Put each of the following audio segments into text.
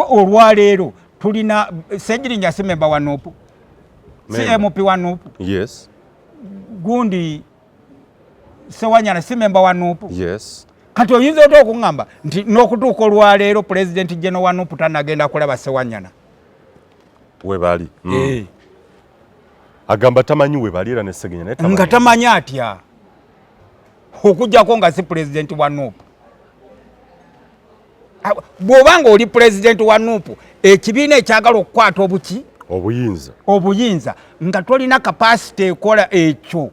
olwaleero tulina Ssegirinya si member wa NUP si MP wa NUP yes gundi Ssewanyana si member wa NUP yes kati oyinza otya okuŋŋamba nti n'okutuuka olwaleero President General wa NUP tanagenda kulaba Ssewanyana we bali agamba tamanyi we bali era ne Ssegirinya nga tamanyi atya okujjako nga si President wa NUP bw'obanga oli President wa NUP ekibiina ekyagala okukwata obuyinza nga tolina capacity ekola ekyo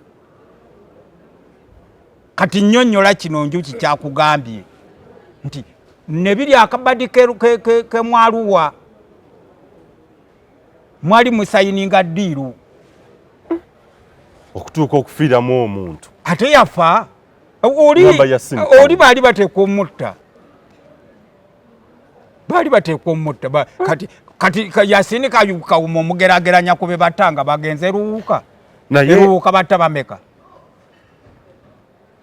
kati nnyonnyola kino Njuki kyakugambye nti ne biri akabadi ke mwaluwa mwali musayininga ddiiru okutuuka okufiiramu omuntu ate yafa oli baali bateekwa omutta kati Yasini Kawuma omugerageranya ku be batanga bagenze Luwuuka Luwuuka batta bameka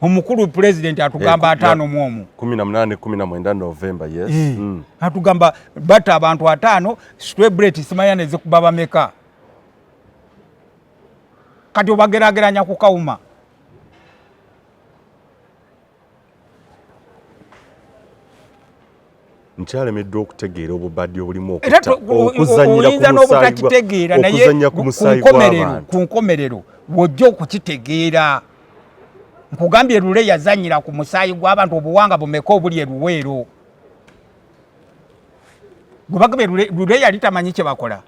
omukulu President atugamba 5 mu omu 18 19 November yes atugamba batta abantu 5 Strebret simanya ne zikuba bameka kati obagerageranya ku Kawuma nchalemedde okutegeera obubadde obulimu okuzannyira ku nkomerero wojja okukitegeera nkugambye Lule yazannyira ku musaayi gw'abantu obuwanga bumeka obuli eruweero gwebagambye Lule yali tamanyi kye bakola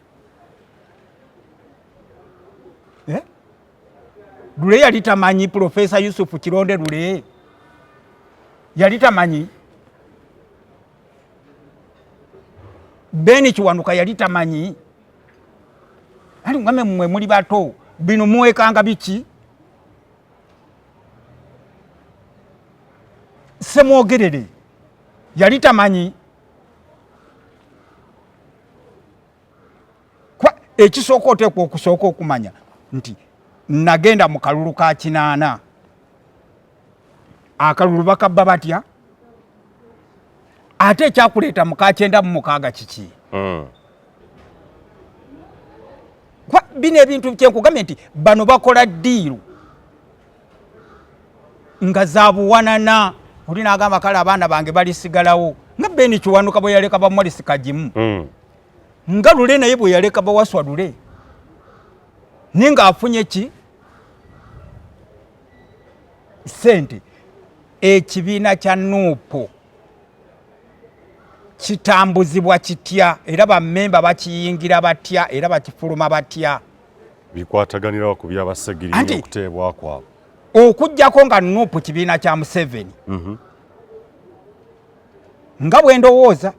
Lule yali tamanyi Profesa Yusufu Kironde Lule yali tamanyi Beni Kiwanuka yali tamanyi ali ngame mmwe muli bato bino muwekanga biki Semwogerere yali tamanyi kwa ekisooka oteekwa okusooka okumanya nti nagenda mu kalulu ka 8 akalulu bakabba batya ate ekyakuleeta mu ka 9 mu 6 kiki kwa bino ebintu kyenkugambye nti bano bakola ddiiru nga zaabuwanana oli n'agamba kale abaana bange balisigalawo nga Beni Kiwanuka bwe yaleka ba Morris Kagimu nga Lule naye bwe yaleka bawaswa Lule ninga afunye ki sente ekibiina kya NUP kitambuzibwa kitya era bammemba bakiyingira batya era bakifuluma batya bikwataganira ku byaba Ssegirinya okuteebwa kwabo okujjako nga NUP kibiina kya Museveni nga bwe ndowooza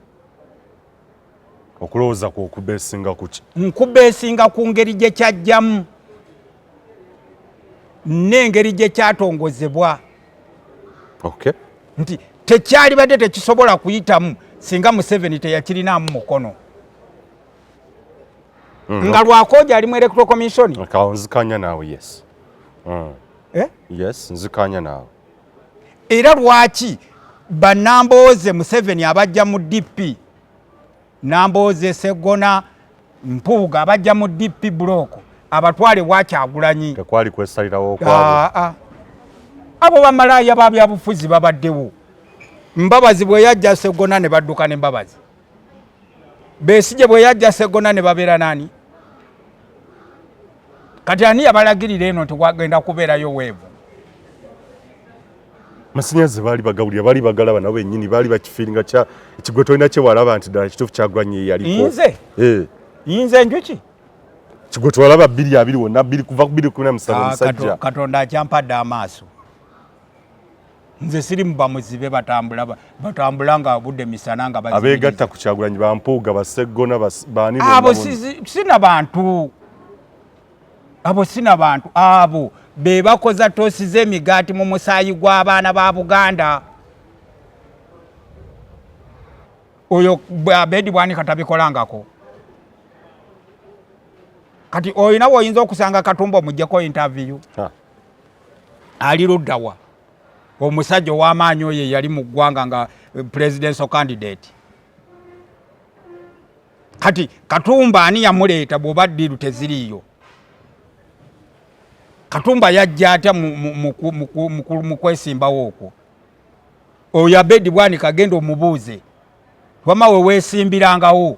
okulowooza ku okubeesinga kuki nkubeesinga ku ngeri gye kyajjamu n'engeri gye kyatongozebwa nti tekyali badde tekisobola kuyitamu singa Museveni teyakirinaamu mukono nga lwakoja ali mu Electoral Commission nzikanya naawe yes yes nzikanya naawe era lwaki banambooze Museveni abajja mu DP Nambooze Segona Mpuuga abajja mu DP block abatwale Kyagulanyi tekwali kwesalirawo kwabo abo bamalaaya babyabufuzi babaddewo Mbabazi bwe yajja Segona ne badduka ne Mbabazi Besigye bwe yajja Segona ne babeera nani kati ani yabalagirira eno tekwagenda kubeerayo weevu Masinyazi baali bagawulira baali bagalaba nabo ennyini baali bakifiiringa kya ekigwe tolina kye walaba nti ddala kituufu Kyagulanyi yaliko yinze Njuki kigwe twalaba 2 wonna kuva ku 2017 omusajja Katonda akyampadde amaaso nze siri mubamuzibe batambula nga budde misana nga abeegatta ku Kyagulanyi Bampuuga Bassegona baani abo sina bantu abo be bakoza toosi z'emigaati mu musaayi gw'abaana ba Buganda oyo Abedi Bwani katabikolangako kati oyina woyinza okusanga Katumba mujjeko interview ali luddawa omusajja ow'amaanyi oyo yali mu ggwanga nga presidential candidate kati Katumba ani yamuleeta bw'oba ddiiru teziriiyo? Katumba yajja atya mu kwesimbawo okwo? Oyo Abedi Bwanika genda omubuuze wama we weesimbirangawo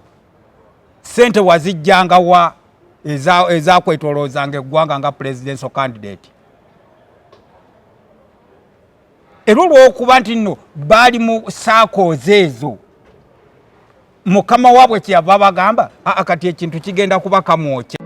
sente wazijjangawa ezakwetoloozanga eggwanga nga presidential candidate. Era olw'okuba nti nno baali mu saakoozi ezo mukama waabwe kyeyava bagamba kati ekintu kigenda kuba kamwokya.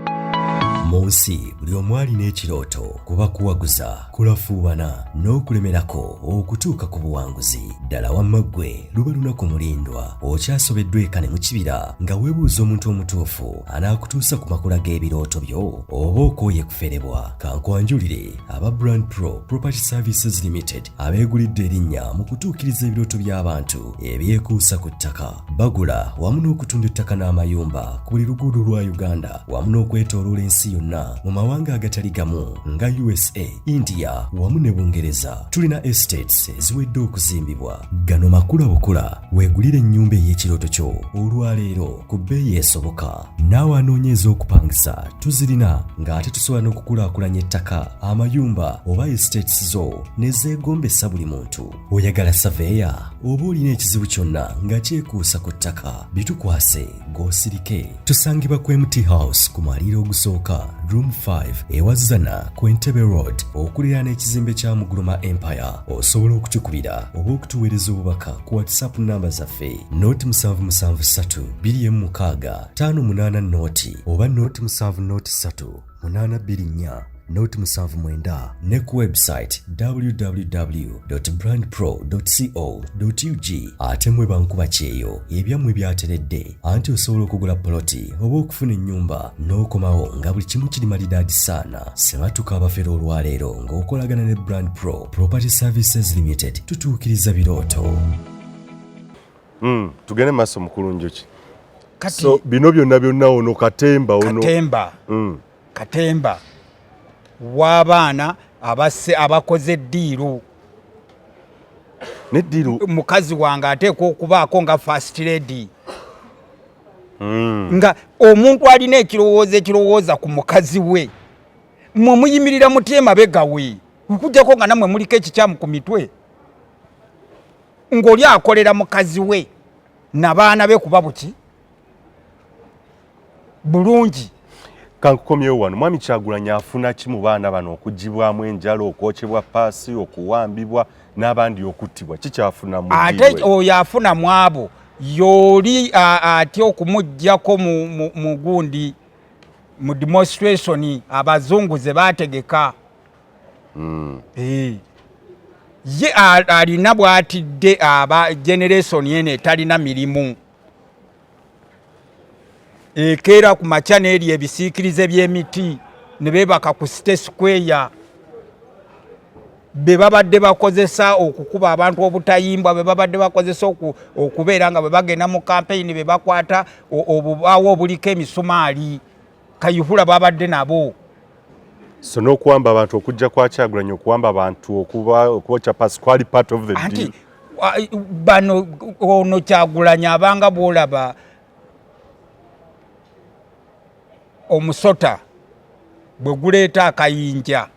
Mu nsi buli omu alina ekirooto kuba kuwaguza kulafuubana n'okulemerako okutuuka ku buwanguzi. Ddala wamma ggwe luba lunaku mulindwa okyasobeddwa ekane mu kibira nga weebuuza omuntu omutuufu anaakutuusa ku makula g'ebirooto byo oba okooye kuferebwa. Kankwanjulire aba Brand Pro Property Services Limited abeegulidde erinnya mu kutuukiriza ebirooto by'abantu ebyekuusa ku ttaka. Bagula wamu n'okutunda ettaka n'amayumba ku buli luguudo lwa Uganda wamu n'okwetooloola ensi yonna mu mawanga agatali gamu nga USA, India wamu ne Bungereza. Tulina estates eziwedde okuzimbibwa. Gano makula bukula weegulire ennyumba ey'ekirooto kyo olwaleero ku bbeeyi esoboka. Naawe anoonyeza okupangisa tuzirina ng'ate tusobola n'okukulaakulanya ettaka, amayumba oba estates zo ne zeegombesa buli muntu. Oyagala saveya oba olina ekizibu kyonna nga kyekuusa ku ttaka, bitukwase g'osirike. Tusangibwa ku MT House ku mwaliiro ogusooka Room 5 ewazana ku Entebbe Road okuliraana ekizimbe kya Muguluma Empire. Osobola okutukubira oba okutuweereza obubaka ku WhatsApp namba zaffe noti 773 216 588 oba noti 703 824 noti 79 ne ku website www.brandpro.co.ug. ate mwe bankuba kyeyo ebyammwe byateredde anti osobola okugula poloti oba okufuna ennyumba n'okomawo nga buli kimu kiri malidaadi saana. Sebatuka abafera olwaleero ng'okolagana ne Brand Pro Property Services Limited tutuukiriza birooto. Tugende maaso mukulu Njuki. So bino byonna ono Katemba Katemba w'abaana abakoze eddiiru. Neddiiru mukazi wange ateekwa okubaako nga first lady. Nga omuntu alina ekirowooza ku mukazi we mwe muyimirira muti emabega we okujjako nga nammwe muliko ekikyamu ku mitwe ng'oli akolera mukazi we n'abaana be kuba buki bulungi. Kankukomyewo wano mwami Kyagulanyi afuna ki mu baana bano okugibwamu enjalo, okwokyebwa paasi, okuwambibwa n'abandi okuttibwa? Kikyafuna mu ate oyo afuna mu abo y'oli atya okumuggyako mu gundi mu demonstration abazungu ze baategeka. Ye alina bw'atidde aba generation ene etalina mirimu. Ekeera ku makya n'eri ebisiikirize by'emiti ne beebaka ku City Square. Be babadde bakozesa okukuba abantu obutayimbwa, be babadde bakozesa okubeera nga bwe bagenda mu campaign be bakwata obubaawo obuliko emisumaali. Kayihura babadde nabo. So n'okuwamba abantu okujja kwa Kyagulanyi okuwamba abantu okwokya paasi kwali part of the deal. Anti bano ono Kyagulanyi abanga bw'olaba omusota bwe guleeta akayinja,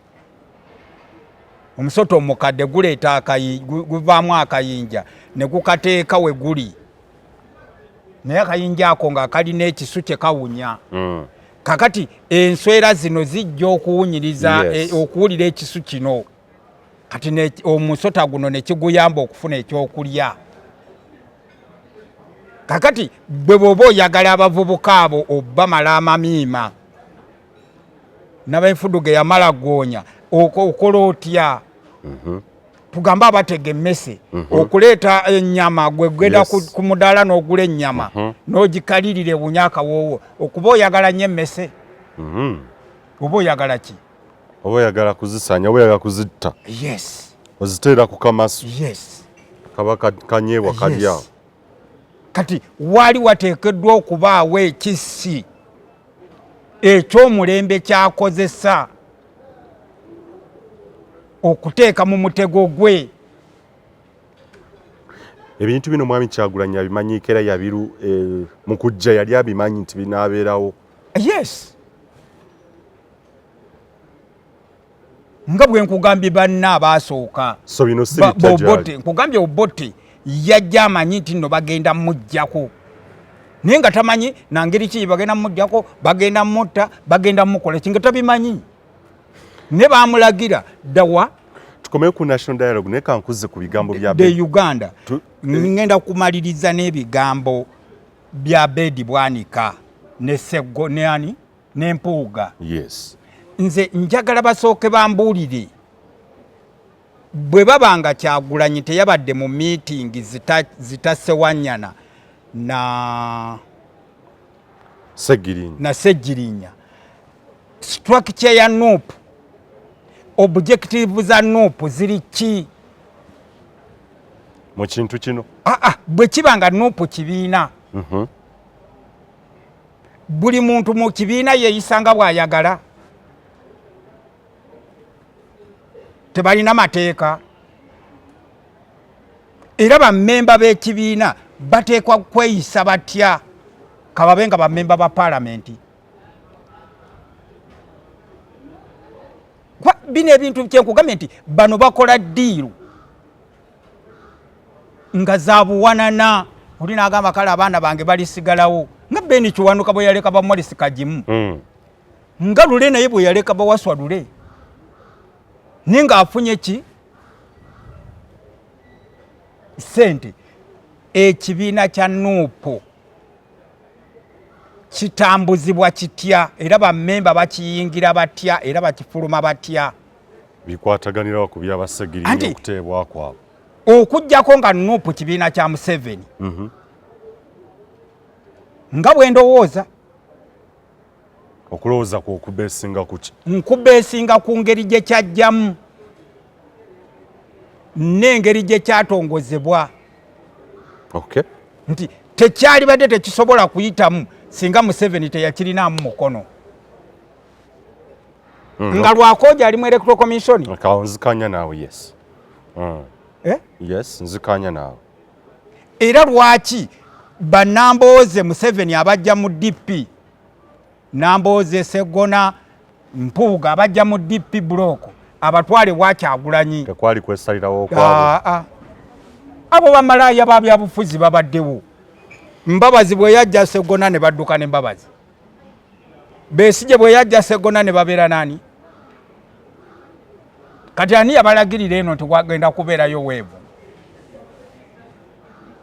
omusota omukadde guleeta guvaamu akayinja ne gukateeka we guli, naye akayinja ako nga kalina ekisu kye kawunya. Kakati enswera zino zijja okuwunyiriza okuwulira ekisu kino, kati omusota guno ne kiguyamba okufuna ekyokulya. Kakati bwe bwoba oyagala abavubuka abo obamala amamiima n'abenfuduge yamala goonya okola otya? Tugamba abatega emmese okuleeta ennyama gwe gwenda ku mudaala n'ogula ennyama n'ogikalirira ebunyaka woowo okuba oyagala nnyo emmese. Oba oyagala ki? Oba oyagala kuzisanya, oba oyagala kuzitta. Yes. Oziteera ku kamasu. Yes. Kaba kanyeebwa kalya. Kati wali wateekeddwa okubaawo ekissi eky'omulembe kyakozesa okuteeka mu mutego gwe. ebintu bino mwami Kyagulanyi abimanyiiko era yabiru mu kujja yali abimanyi nti binaabeerawo. Yes. Nga bwe nkugambye banna abaasooka. So bino si bitajali. Nkugambye Obote yajja amanyi nti nno bagenda mujjako. Naye nga tamanyi nangeri ki bagenda mujjako, bagenda mutta, bagenda mukola kinga tabimanyi. Ne baamulagira dawa tukomeye ku national dialogue ne kankuze ku bigambo bya de Uganda. Ngenda kumaliriza n'ebigambo bya Bedi Bwanika ne Sseggo ne ani ne Mpuuga. Yes. Nze njagala basooke bambuulire bwe babanga Kyagulanyi teyabadde mu meeting zita Ssewanyana na Ssegirinya. Structure ya NUP, objective za NUP ziri ki mu kintu kino? Bwe kibanga NUP kibiina. Buli muntu mu kibiina yeeyisanga bw'ayagala. Tebalina mateeka. Era bammemba b'ekibiina bateekwa kweyisa batya kababe nga bammemba ba paalamenti. Bino ebintu kyenkugambye nti bano bakola ddiiru nga zaabuwanana. Oli n'agamba kale abaana bange balisigalawo nga Beni Kiwanuka bwe yaleka ba Morris Kagimu. Nga Lule naye bwe yaleka ba Waswa Lule. Ninga afunye ki? Sente. Ekibiina kya NUP kitambuzibwa kitya era bammemba bakiyingira batya era bakifuluma batya. Bikwataganira ku bya Ssegirinya okuteebwa kwabo. Okujjako nga NUP kibiina kya Museveni. Nga bwe ndowooza. Okulowooza ku okubeesinga ku ki? Nkubeesinga ku ngeri gye kyajjamu n'engeri gye kyatongozebwa. Okay. Nti tekyali badde tekisobola kuyitamu singa Museveni teyakirinaamu mukono. Nga lwakooja ali mu Electoral Commission. Nzikanya naawe, yes. Yes, nzikanya naawe. Era lwaki bannambooze Museveni abajja mu DP, Nambooze Sseggona Mpuuga abajja mu DP block abatwale bwa Kyagulanyi. Tekwali kwesalirawo kwabo. Abo bamalaaya babyabufuzi babaddewo. Mbabazi bwe yajja Sseggona ne badduka ne Mbabazi. Besigye bwe yajja Sseggona ne babeera nani? Kati ani yabalagirira eno twagenda kubeerayo weevu?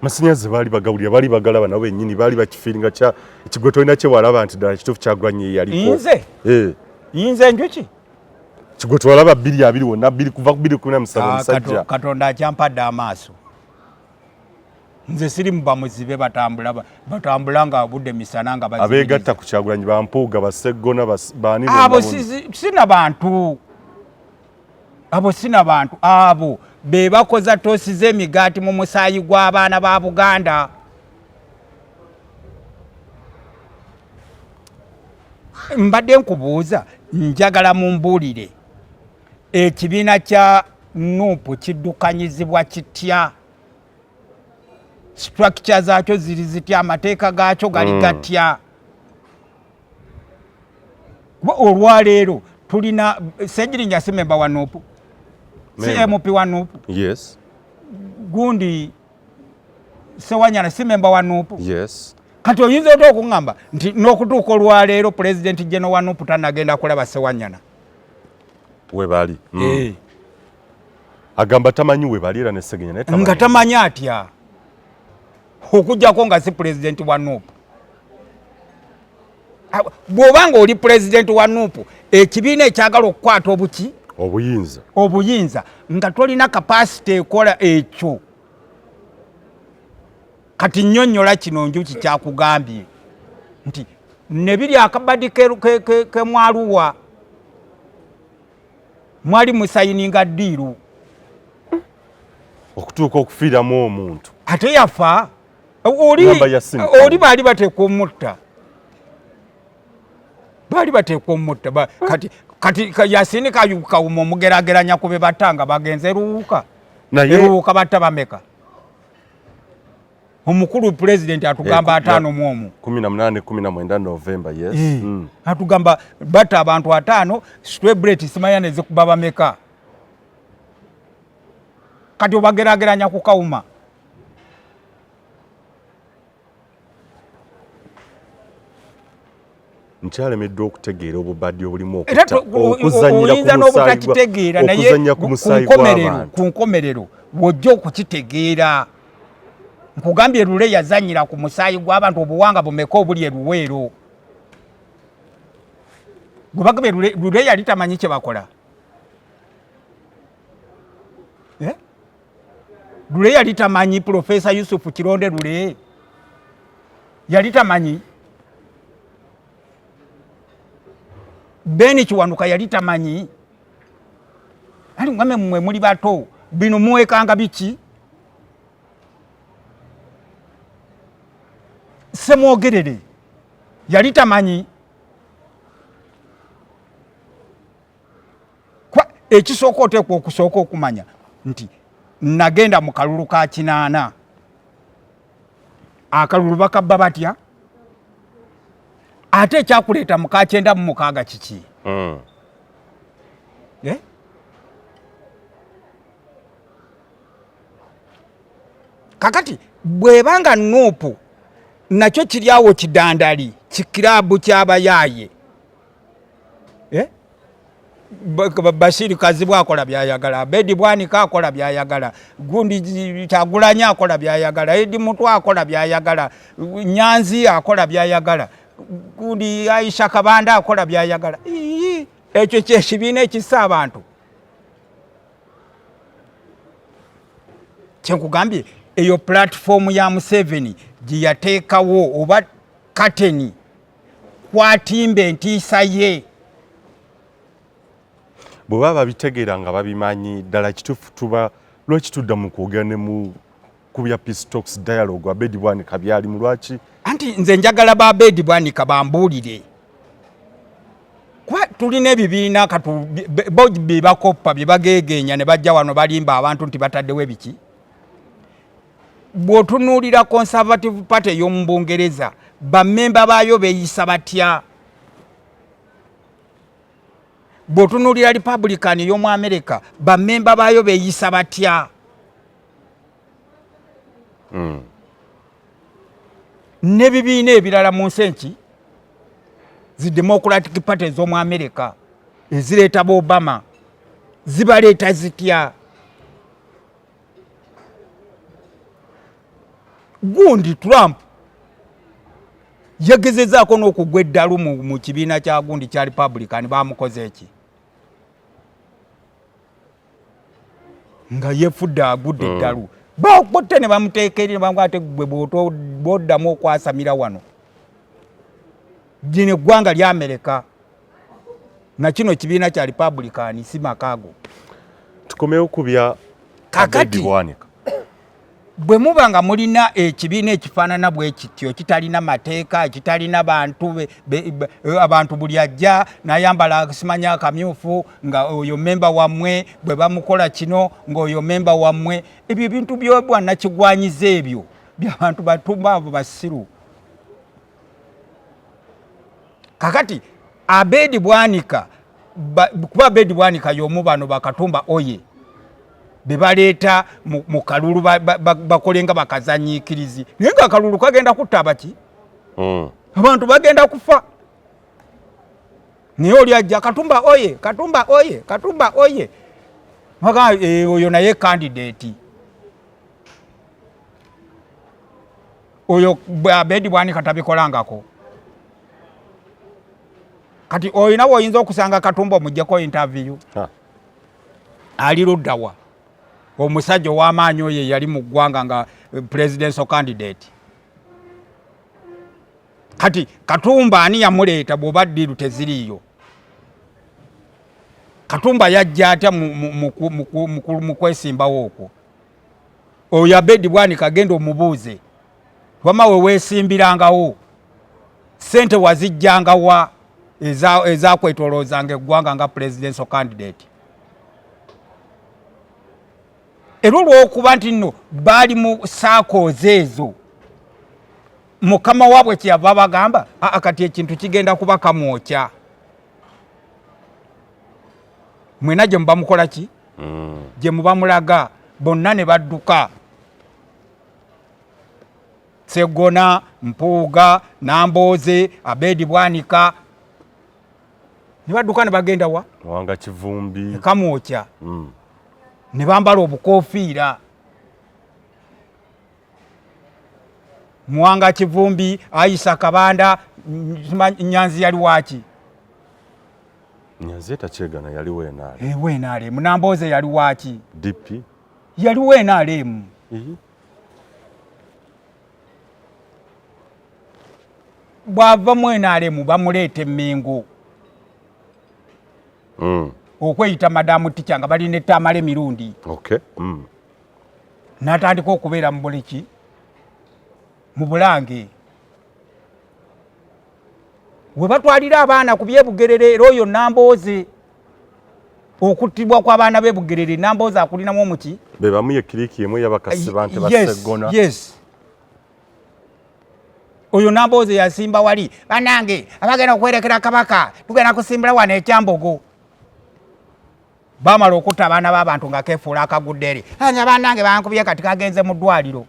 Masinyazi baali bagawulira baali bagalaba nabo bennyini baali bakifiiringa kya ekigwe tolina kye walaba nti ddala kituufu Kyagulanyi yaliko. Yinze Njuki? Kigwe twalaba 2 wonna 2 kuva ku 2017 omusajja. Katonda akyampadde amaaso. Nze siri mu bamuzibe batambula nga budde misana nga bazibiriza. Abeegatta ku Kyagulanyi Bampuuga Basseggona baani abo sina bantu. Abo sina bantu. Abo be bakoza toosi z'emigaati mu musaayi gw'abaana ba Buganda. Mbadde nkubuuza njagala mumbuulire ekibiina kya NUP kiddukanyizibwa kitya? Structure zaakyo ziri zitya? Amateeka gaakyo gali gatya? Olwaleero tulina Ssegirinya si memba wa NUP, si MP wa NUP. Yes. Gundi Ssewanyana si memba wa NUP. Yes. Kati oyinza otya okuŋŋamba nti n'okutuuka olwaleero President General wa NUP tanagenda kulaba Ssewanyana? We bali. Agamba tamanyi we bali era ne Ssegirinya naye tamanyi. Nga tamanyi atya okujjako nga si President wa NUP. Bw'obanga oli President wa NUP ekibiina ekyagala okukwata obuyinza nga tolina capacity ekola ekyo. Kati nnyonnyola kino Njuki kyakugambye nti ne biri akabadi ke mwaluwa mwali musayininga ddiiru okutuuka okufiiramu omuntu ate yafa. Oli baali bateekwa omutta. Kati Yasini Kayuka omugerageranya kube batanga bagenze Ruwuka. Ruwuka batta bameka. omukulu president atugamba 5 mu 18 19 November yes atugamba bata abantu 5 Ssewanyana simayane zikuba bameka kati obagerageranya ku kawuma nkyalemeddwa okutegeera obubadde obulimu okuzannya ku musaayi ku nkomerero wojja okukitegeera nkugambye lule yazanyira ku musaayi gw'abantu obuwanga bumeka obuli eruweero gwebagambye lule yali tamanyi kye bakola lule yali tamanyi Profesa Yusufu Kironde lule yali tamanyi Beni Kiwanuka yali tamanyi ali ngame mmwe muli bato bino muwekanga biki Semwogerere yali tamanyi kwa ekisooka oteekwa okusooka okumanya nti nagenda mu kalulu ka 8 akalulu bakabba batya ate ekyakuleeta mu ka 9 mu 6 kiki kakati bwebanga Nuupu nakyo kiryawo kidandali kikirabu kyabayaaye Bashiri Kazibu akola byayagala Bedi Bwanika akola byayagala Gundi Kyagulanya akola byayagala Edi Mutwa akola byayagala Nyanzi akola byayagala Gundi Aisha Kabanda akola byayagala ekyo kyekibina ekisa abantu kyenkugambye eyo platform ya Museveni giyateekawo oba kateni kwatimba entiisa ye bwe baba bitegeera nga babimanyi ddala kituufu tuba lwaki tudda mu kwogera ne mu kubya peace talks dialogue Abedi Bwanika byali mu lwaki anti nze njagala ba Abedi Bwanika bambuulire kwa tulina ebibiina bye bakoppa bye bageegenya ne bajja wano balimba abantu nti bataddewo ebiki bw'otunuulira Conservative Party y'omu Bungereza bammemba baayo beeyisa batya bw'otunuulira Republican y'omu America bammemba baayo beeyisa batya n'ebibiina ebirala mu nsi enki zi Democratic Party z'omu America ezireeta Obama zibaleeta zitya Gundi Trump yagezezaako n'okugwa eddalu mu kibiina kya gundi kya Republican bamukoze eki nga yefudde agudde eddalu bakutte ne bamuteekerera bamwate gwe bw'oddamu okwasamira wano gino eggwanga lya Amerika na kino kibiina kya Republican si makaago tukomewo kubya Abedi Bwanika bwe muba nga mulina ekibiina ekifaanana bwe kityo kitalina mateeka kitalina bantu abantu buli ajja n'ayambala simanya akamyufu nga oyo memba wammwe bwe bamukola kino ng'oyo memba wammwe ebyo ebintu by'obwannakigwanyiza ebyo by'abantu batumba abo basiru kakati Abedi Bwanika kuba Abedi Bwanika y'omu bano bakatumba oye bebaleeta mu kalulu bakolenga bakazanyiikirizi naye nga akalulu kagenda kutta abaki abantu bagenda kufa naye oli ajja Katumba oye Katumba oye Katumba oye oyo naye candidate oyo Abedi Bwanika tabikolangako kati oyina woyinza okusanga Katumba omuggyeko interview ali luddawa omusajja ow'amaanyi oyo yali mu ggwanga nga presidential candidate kati Katumba ani yamuleeta bw'oba ddiru teziriiyo Katumba yajja atya mu kwesimbawo okwo oyo Abedi Bwanika genda omubuuze wama we weesimbirangawo ssente wazijjangawa ezakwetoloozanga eggwanga nga presidential candidate era olw'okuba nti nno baali mu circles ezo mukama waabwe kyeyava bagamba kati ekintu kigenda kuba kamwokya. Mwena gye muba mukola ki? Gye muba mulaga bonna ne badduka. Sseggona, Mpuuga, Nambooze, Abedi Bwanika ne badduka ne bagenda wa? Wanga Kivumbi. Kamwokya. Ne bambala obukoofiira. Muwanga Kivumbi, Aisha Kabanda, Nyanzi yali waki? Nyanzi takyegana yali wenaale. Wenaale. Munambooze yali waki? DP. Yali wenaale. Bwava mwenaale bamuleeta Mengo. Okweyita madamu Ticha nga balina ettamala emirundi. Okay. N'atandika okubeera mu buleki mu Bulange. We batwalira abaana ku byebugerere era oyo Nambooze okuttibwa kw'abaana b'ebugerere Nambooze akulinamu omuki? Be bamu ye kiriki emu y'abakasiba nti Sseggona. Yes. Oyo Nambooze yasimba wali banange abagenda okwerekera kabaka tugenda kusimbira wano ekyambogo. Bamala okutta abaana b'abantu nga keefuula akagudde eri. Anya banange bankubye kati kagenze mu ddwaliro.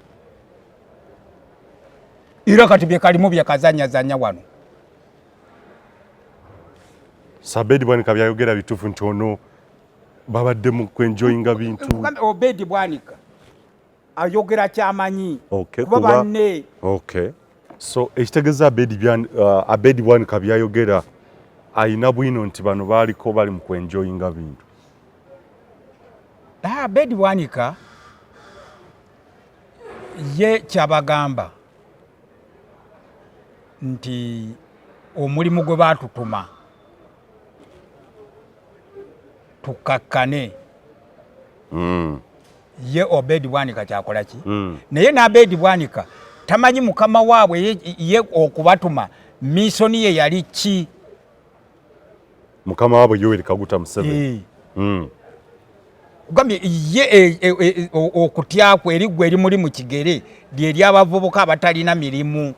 Era kati bye kalimu bye kazanyazanya wano. Abedi Bwanika byayogera bituufu nti ono babadde mu kwenjoyinga bintu. Abedi Bwanika ayogera kyamanyi. Okay, kuba banne. Okay. So ekitegeeza Abedi Bwanika byayogera ayina bwino nti bano baaliko bali mu kwenjoyinga bintu. Abedi Bwanika ye kyabagamba nti omulimu gwe baatutuma tukakkane. Ye Abedi Bwanika kyakola ki? Naye n'Abedi Bwanika tamanyi mukama waabwe ye okubatuma misoni ye yali ki? Mukama waabwe Yoweri Kaguta Museveni. Kugambye ye okutya kwe eriggwa erimuli mu kigere lyeri abavubuka abatalina mirimu.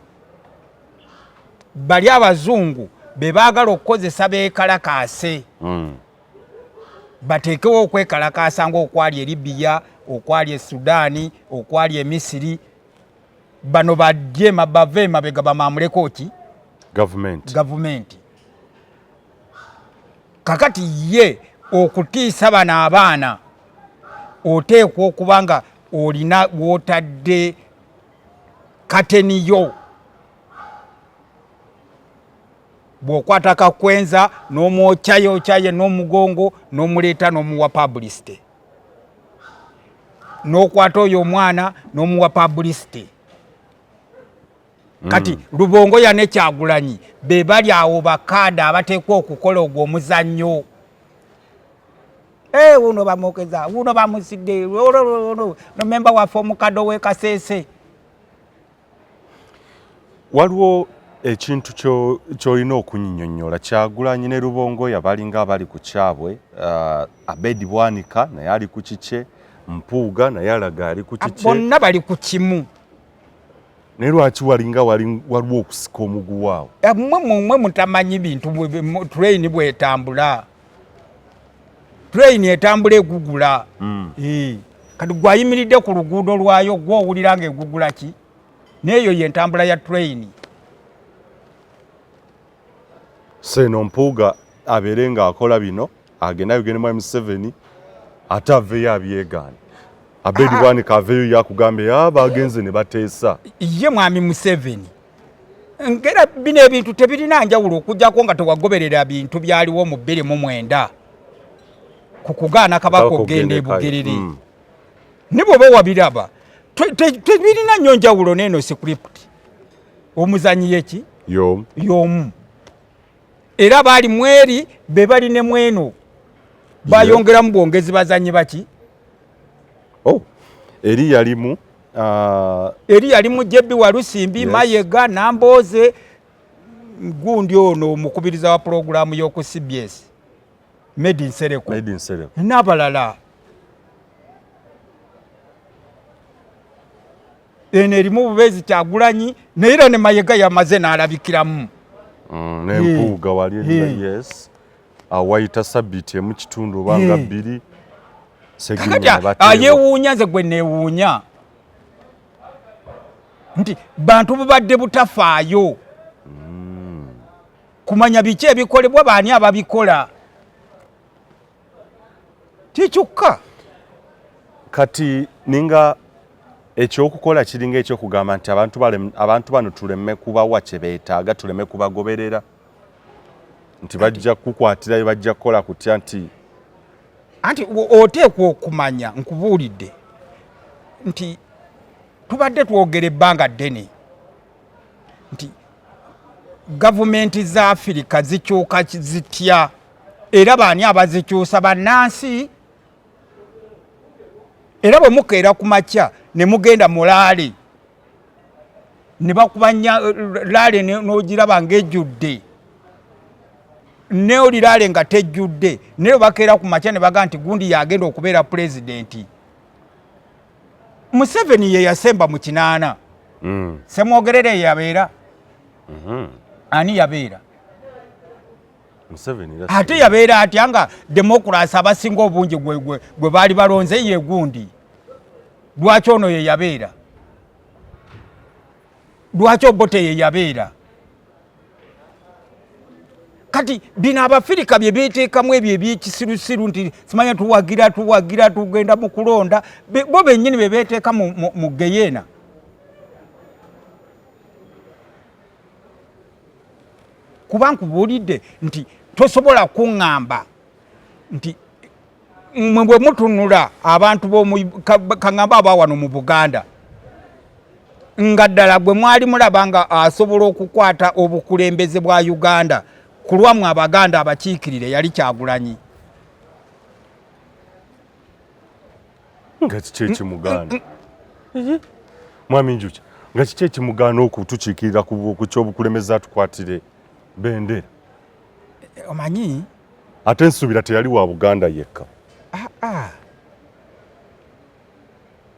Bali abazungu be baagala okukozesa beekalakaase. Bateekewo okwekalakaasa ng'okwali Libya, okwali Sudaani, okwali Misiri. Bano badyema bave emabega bamamuleko ki? Gavumenti. Kakati ye okutiisa bano abaana oteekwa okuba nga olina w'otadde kateniyo. Bw'okwata kakwenza n'omwokyaye n'omugongo n'omuleeta n'omuwa publicity. N'okwata oyo omwana n'omuwa publicity. Kati Lubongoya ne Kyagulanyi be bali awo bakaada abateekwa okukola ogwo omuzannyo. Uno bamwokeza, uno bamusidde, no memba waffe omukadde w'e Kasese. Waliwo ekintu ky'olina okunnyonnyola. Kyagulanyi ne Lubongoya balinga abali ku kyabwe. Abedi Bwanika naye ali ku kikye. Mpuuga naye alaga ali ku kikye. Bonna bali ku kimu. Naye lwaki walinga waliwo okusika omuguwa awo? Mmwe mutamanyi bintu train bw'etambula. Train etambula egugula. Kati gwayimiridde ku luguudo lwayo gw'owulira ng'egugula ki? N'eyo y'entambula ya train. Seno Mpuuga abeere ng'akola bino agenda Uganda M7 ate aveeyo abyegaana. Abedi Bwanika aveeyo yakugambe bagenze ne bateesa. Ye mwami Museveni. Ngera bino ebintu tebirina njawulo okujjako nga tewagoberera bintu byaliwo mu 2009 ku kugaana kabaka okugenda e Bugerere. Ne bw'oba wabiraba tebirina nnyo njawulo n'eno script. Omuzanyi yeki? Y'omu. Era baali mweri be bali ne mweno. Bayongeramu bwongezi bazanyi baki? Eri yalimu Jebbi Walusimbi, Mayega, Nambooze, gundi ono omukubiriza wa programu y'oku CBS. Made in Sereko. N'abalala. eno erimu Bubeezi Kyagulanyi naye ne Mayiga yamaze n'alabikiramu n'empuuga wali yes awayita sabiti emu kitundu obanga bbiri Ssegirinya yeewuunya nze gwe neewuunya nti bantu bubadde butafaayo kumanya biki ebikolebwa baani ababikola kikyukka kati ninga ekyokukola kiringa ekyokugamba nti abantu bano tuleme kubawa kye beetaaga tuleme kubagoberera nti bajja kukwatirayo bajja kukola kutya nti oteekwa okumanya nkubuulidde nti tubadde twogera ebbanga ddene nti gavumenti za Afirika zikyuka zitya era baani abazikyusa bannansi era bwe mukeera ku makya ne mugenda mu laale ne bakubanya laale n'ogiraba ng'ejjudde ne oli laale nga tejjudde naye bakeera ku makya ne baga nti gundi yagenda okubeera pulezidenti Museveni ye yasemba mu 8 Semwogerere ye yabeera ani yabeera ate yabeera atya nga demokrasi abasinga obungi gwe baali balonze ye gundi lwaki ono ye yabeera lwaki Obote ye yabeera kati bino Abafirika bye beeteekamu ebyo ebyekisirusiru nti simanya tuwagira tugenda mu kulonda bo bennyini be beeteeka mu geyeena kuba nkubuulidde nti tosobola kuŋŋamba nti mwe bwe mutunula abantu kaŋŋamba abawano mu Buganda nga ddala gwe mwali mulaba nga asobola okukwata obukulembeze bwa Uganda ku lwammwe Abaganda abakiikirire yali Kyagulanyi nga kiki ekimuganda mwami Njuki nga kiki ekimuganda okutukiikirira ku kyobukulembeze atukwatire bendera omanyi ate nsuubira teyali wa Buganda yekka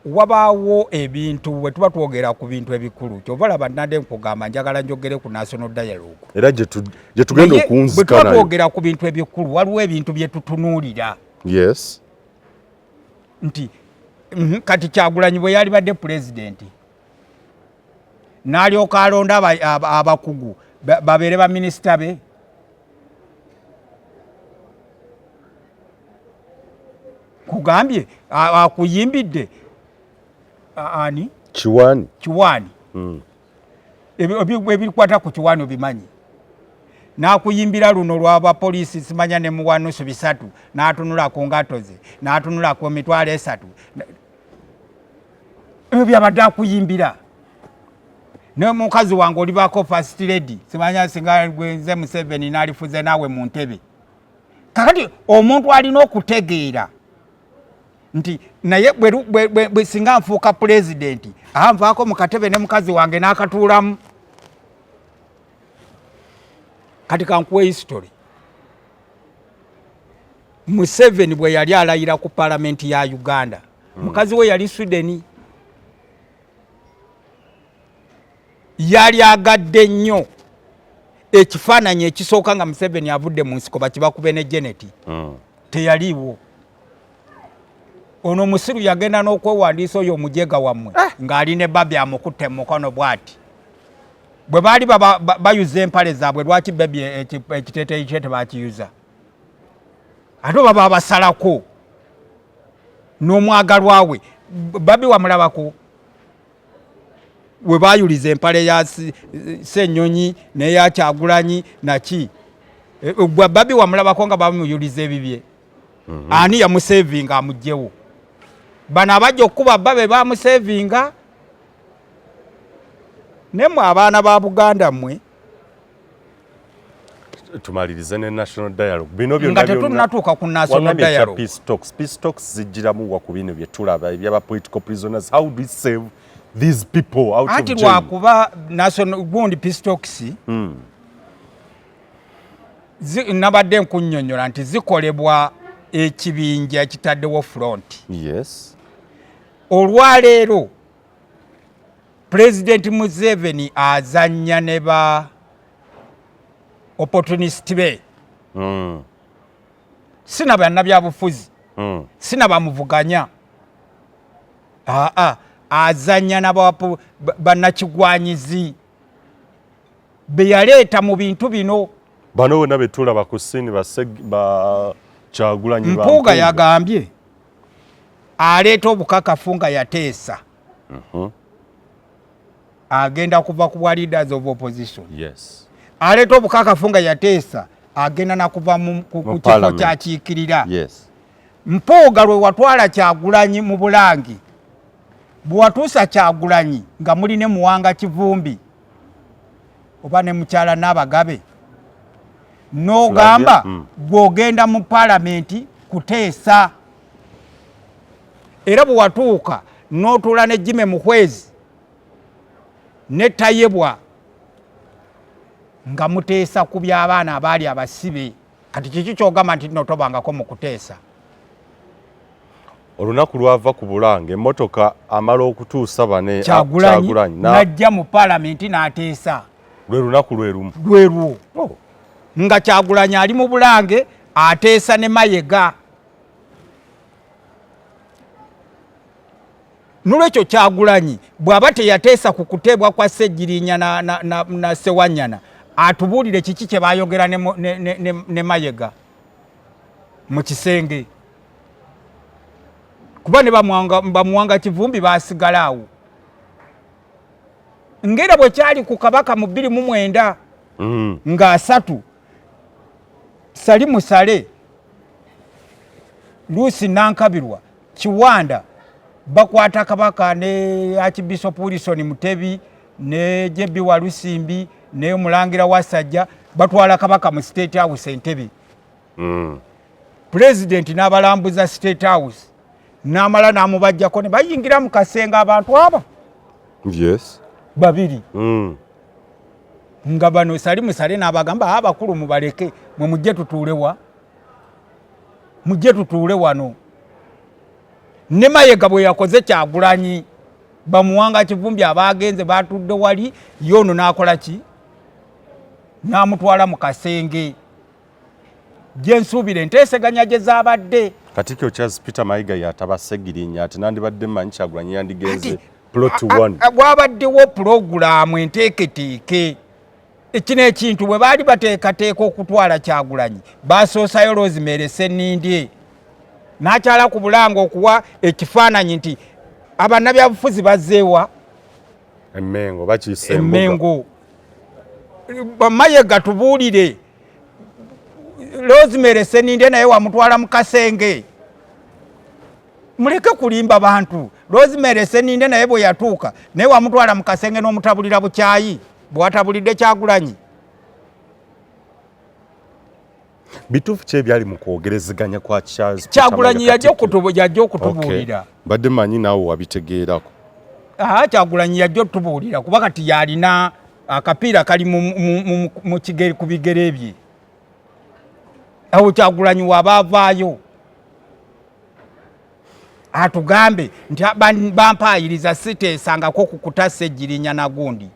wabaawo ebintu bwe tuba twogera ku bintu ebikulu kyova laba nnadde nkugamba njagala njogere ku national dialogue era gye tugenda okunzika naye bwe tuba twogera ku bintu ebikulu waliwo ebintu bye tutunuulira yes nti kati Kyagulanyi bwe yali badde pulezidenti n'alyoka alonda abakugu babeere baminisita be kugambye akuyimbidde ani Kiwaani ebikwata ku Kiwaani obimanyi n'akuyimbira luno lw'abapoliisi simanya ne muwanusu 3 n'atunula ku ngato ze n'atunula ku mitwalo 3 ebyo byabadde akuyimbira ne mukazi wange olibako first lady simanya singa gwenze Museveni n'alifuze naawe mu ntebe kakati omuntu alina okutegeera nti naye bwe singa nfuuka pulezidenti nvaako mu katebe ne mukazi wange n'akatuulamu kati kankuwa history Museveni bwe yali alayira ku palamenti ya Uganda mukazi we yali Sweden yali agadde nnyo ekifaananyi ekisooka nga Museveni avudde mu nsiko bakibakube ne Janet teyaliiwo ono musiru yagenda n'okwewandiisa oyo omujega wammwe ng'ali ne babi amukutte mu mukono bw'ati bwe baali bayuza empale zaabwe lwaki babi ekiteeteeyi kye tebakiyuza ate baba abasalako n'omwagalwa we babi wamulabako we bayuliza empale ya Ssenyonyi n'eya Kyagulanyi naki gwe babi wamulabako nga bamuyuliza ebibye ani yamusevinga amugyewo bano abajja okuba babe bamusevinga nemwe abaana ba Buganda mmwe tumalirize ne national dialogue bino byonna nga tetunatuuka ku national dialogue peace talks zijjiramu wa ku bino bye tulaba ebyaba political prisoners how do we save these people out of jail lwakuba national gundi peace talks nabadde nkunnyonnyola nti zikolebwa ekibinja ekitaddewo front yes olwaleero President Museveni azanya ne ba opportunist be. Sina bannabyabufuzi. Sina bamuvuganya. Azanya na bannakigwanyizi be yaleeta mu bintu bino. Bano wena betula bakusini ba Kyagulanyi ba Mpuuga yagambye aleeta obukakafu nga yateesa. Agenda kuva ku leaders of opposition. Yes. Aleeta obukakafu nga yateesa agenda na kuva ku kifo kyakiikirira. Yes. Mpuuga lwe watwala Kyagulanyi mu Bulangi. Bwatuusa Kyagulanyi nga muli ne Muwanga Kivumbi oba ne mukyala Nabagabe. N'ogamba gw'ogenda mu palamenti kuteesa. Era bwe watuuka n'otuula ne Jimmy Muhwezi ne Tayebwa nga muteesa ku by'abaana abaali abasibe. Kati kiki ky'ogamba nti nno tobangako mu kuteesa? Olunaku lwava ku Bulange emmotoka amala okutuusa bane Kyagulanyi n'ajja mu palamenti n'ateesa. Lwe lunaku lwerumu. Lwerwo. Nga Kyagulanyi ali mu Bulange ateesa ne Mayega. Nolwekyo Kyagulanyi bw'aba teyateesa ku kuteebwa kwa Ssegirinya na Ssewanyana atubuulire kiki kye baayogera ne Mayega mu kisenge. Kuba ne bamuwanga Kivumbi baasigala awo. Ngera bwe kyali ku Kabaka mu 2009 nga 3 Sali Musale, Lucy Nankabirwa, Kiwanda bakwata Kabaka ne Archbishop Wilson Mutebi ne Jebi wa Lusimbi ne Mulangira Wasajja batwala Kabaka mu State House Entebbe. President n'abalambuza State House n'amala n'amubajjako ne bayingira mu kasenga abantu aba. Yes. Babiri. Nga bano Sali Musale n'abagamba abakulu mubaleke mwe mujje tutuulewa. Mujje tutuule wano. Ne Mayega bwe yakoze Kyagulanyi bamuwanga Kivumbi abagenze batudde wali yono n'akola ki? N'amutwala mu kasenge. Je nsuubire enteeseganya gye zaabadde. Katikkiro Charles Peter Mayiga yataba Ssegirinya ate nandibadde mmanyi Kyagulanyi yandigenze plot 1. Bwabaddewo pulogulaamu enteeketeeke. Ekino ekintu bwe baali bateekateeka okutwala Kyagulanyi baasoosayo Rosemary Ssenindye n'akyala ku Bulange okuwa ekifaananyi nti abannabyabufuzi bazzeewa Mengo bakiyise Mengo. Mayega tubuulire Rosemary Ssenindye naye wamutwala mu kasenge. Muleke kulimba bantu. Rosemary Ssenindye naye bwe yatuuka naye wamutwala mu kasenge n'omutabulira bukyayi bw'atabulidde Kyagulanyi. Bituufu ki ebyali mu kwogerezeganya kwa Charles Kyagulanyi yajja okutubuulira. Badde manyi naawe wabitegeerako. Kyagulanyi yajja okutubuulira kuba kati yalina akapiira kali mu kigere ku bigere bye. Awo Kyagulanyi wabaavaayo atugambe nti bampaayiriza siteesangako kukuta Ssegirinya na gundi.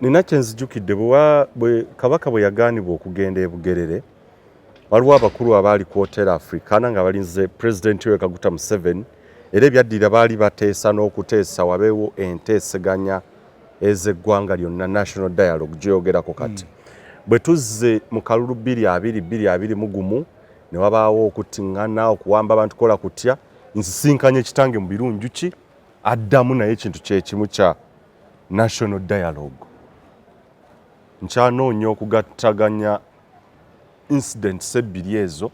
Nina kyenzijjukidde bwe Kabaka bwe yagaanibwa okugenda e Bugerere waliwo abakulu abaali ku Hotel Africana nga balinze President we Kaguta Museveni era ebyaddira baali bateesa n'okuteesa wabeewo enteeseganya ez'eggwanga lyonna National Dialogue gyogerako kati. Bwe tuzze mu kalulu 2021 ne wabaawo okutiŋŋana okuwamba abantu kola kutya nsisinkanye ekitange mu birungi ki addamu naye ekintu kyekimu kya National Dialogue. Nkyanoonya okugattaganya incidents ebbiri ezo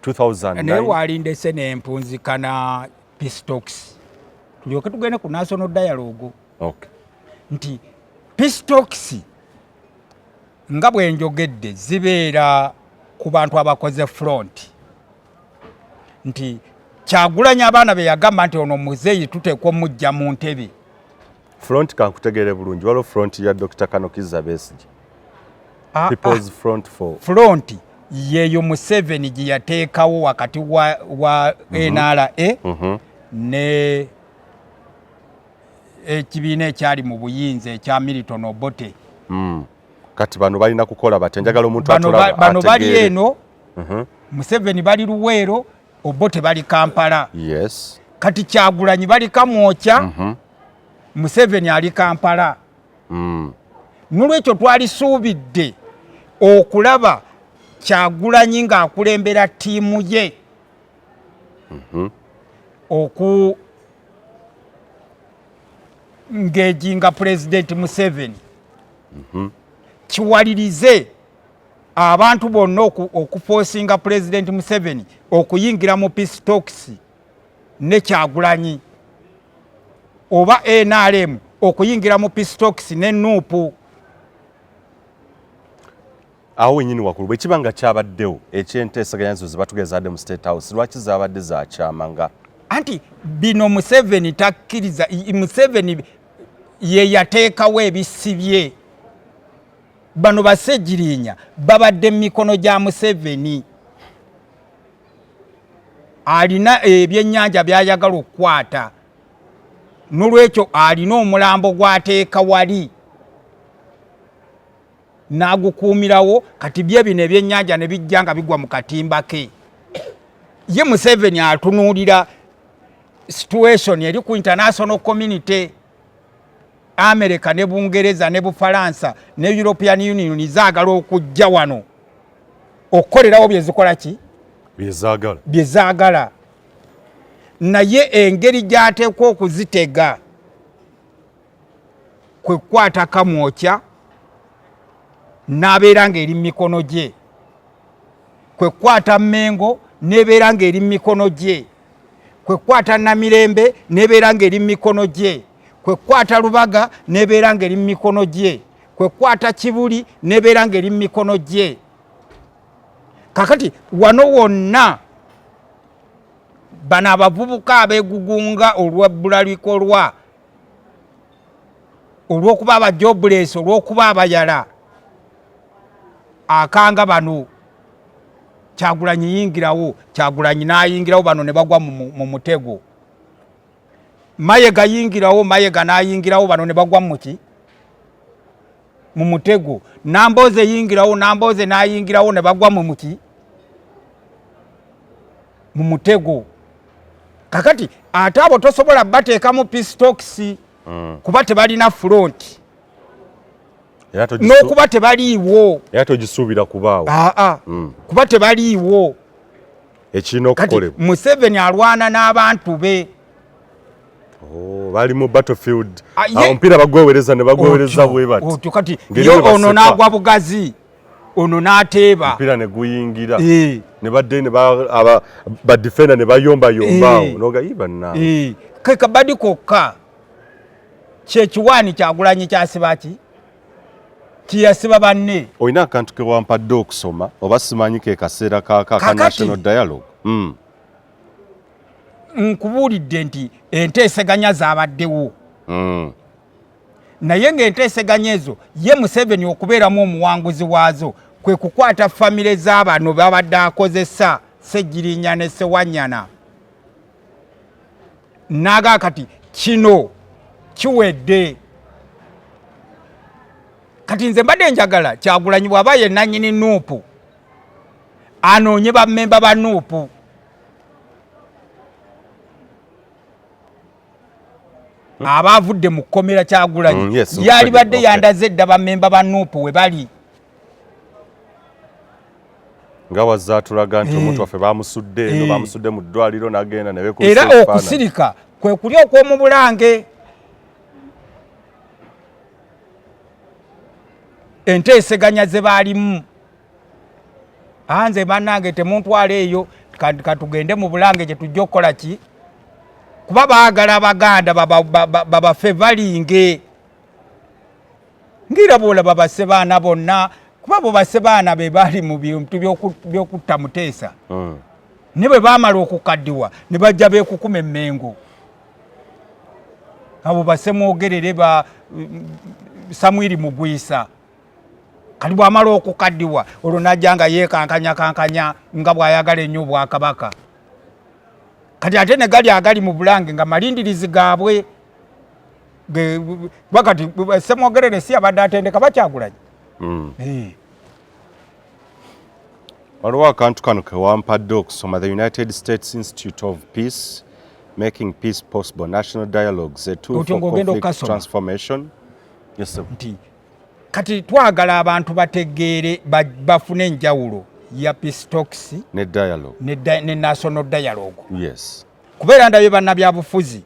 2009 naye walindese n'empunzikana peace talks tulyoke tugende ku National Dialogue. Okay. Nti peace talks nga bwe njogedde zibeera ku bantu abakoze front. Nti Kyagulanyi abaana be yagamba nti ono muzeeyi tuteekwa omujja mu ntebe. Front kankutegeere bulungi waliwo front ya Dr. Kanokiza Besigye. People's Front for Front yeyo Museveni gye yateekawo wakati wa NRA ne ekibiina ekyali mu buyinza ekya Milton Obote. Kati bano balina kukola bati njagala omuntu atulaba bano bali eno Museveni bali Luweero, Obote bali Kampala. Yes. Kati Kyagulanyi bali Kamwokya, Museveni ali Kampala. Nolwekyo twalisuubidde okulaba Kyagulanyi ng'akulembera ttiimu ye ng'ejinga President Museveni kiwalirize abantu bonna okuforcinga President Museveni okuyingira mu peace talks ne Kyagulanyi oba NRM okuyingira mu peace talks ne Nuupu. Awo nyini wakulu bwekibanga kyabaddewo ekyenteesaganya zo zibatugezadde mu State House lwaki zabadde zakyamanga anti bino Museveni takkiriza. Museveni ye yateekawo ebisibye. Bano ba Ssegirinya babadde mu mikono gya Museveni. Alina ebyennyanja by'ayagala okukwata, n'olwekyo alina omulambo gw'ateeka wali n'agukuumirawo. Kati bye bino ebyennyanja ne bijja nga bigwa mu katimba ke. Ye Museveni atunuulira situation eri ku international community. America ne Bungereza ne Bufalansa ne European Union zaagala okujja wano okukolerawo byezikola ki byezaagala. Naye engeri gy'ateekwa okuzitega kwe kukwata Kamwokya n'abeera ng'eri mu mikono gye, kwe kukwata Mengo n'ebeera ng'eri mu mikono gye, kwe kukwata Namirembe n'ebeera ng'eri mu mikono gye, kwe kukwata Lubaga n'ebeera ng'eri mu mikono gye, kwe kukwata Kibuli n'ebeera ng'eri mu mikono gye. Kakati wano wonna bano abavubuka abeegugunga olw'ebbula likolwa, olw'okuba abajobless, olw'okuba abayala, akanga bano Kyagulanyi yingirawo, Kyagulanyi n'ayingirawo, bano ne bagwa mu mutego. Mayega yingirawo, Mayega n'ayingirawo, bano ne bagwa muki mu mutego. Namboze yingirawo, Namboze n'ayingirawo, ne bagwa mu muki mu mutego. Kakati ate abo tosobola bateeka mu peace talks kuba tebalina front n'okuba tebaliiwo era togisuubira kubaawo kuba tebaliiwo ekirina okukolebwa. Museveni alwana n'abantu be. Bali mu battlefield omupiira bagwewereza ne bagwewereza bwe bati kati ono n'agwa bugazi, ono n'ateeba omupiira ne guyingira ne badde ne ba defender ne bayombayomba noga ibanna keka badi kokka kyekiwaani Kyagulanyi kyasibaki kiyasiba banne. Olina akantu ke wampadde okusoma oba simanyi ke kaseera ka national dialogue. Nkubuulidde nti enteeseganya zaabaddewo, naye ng'enteeseganya ezo ye Museveni okubeeramu omuwanguzi waazo kwe kukwata famire z'abano babadde akozesa Ssegirinya ne Ssewanyana. Naga kati kino kiwedde. Kati nze mbadde njagala Kyagulanyi bw'aba ye nannyini Nuupu anoonye bammemba ba Nuupu. Abaavudde mu kkomera Kyagulanyi yali badde yandaze edda bammemba ba Nuupu we bali. Nga wazza tulaga nti omuntu waffe bamusudde mu ddwaliro n'agenda ne beekusa era okusirika kwe kuli okw'omu Bulange. Enteeseganya ze baalimu anze bannange temuntwala eyo katugende mu Bulange gye tujja okukola ki kuba baagala Abaganda babafevalinge ngira bwolaba basse baana bonna kuba bo basse baana be baali mu bintu by'okutta Muteesa ne bwe baamala okukaddiwa ne bajja beekukuma Mengo. Abo basse Mwogerere ba Samwiri Mugwisa kali bw'amala okukaddiwa olwo najja nga yeekankanya nga bw'ayagala ennyo Obwakabaka. Kati ate ne gali agali mu Bulange nga malindirizi gaabwe. wakati Ssewanyana si abadde atendeka Bakyagulanyi. Waliwo akantu kano ke wampadde okusoma, the United States Institute of Peace, Making Peace Possible, National Dialogues, a tool for conflict transformation. Yes, sir. Kati twagala abantu bategeere bafune enjawulo ya peace talks ne dialogue ne national dialogue. Yes. Kubeera ndabye bannabyabufuzi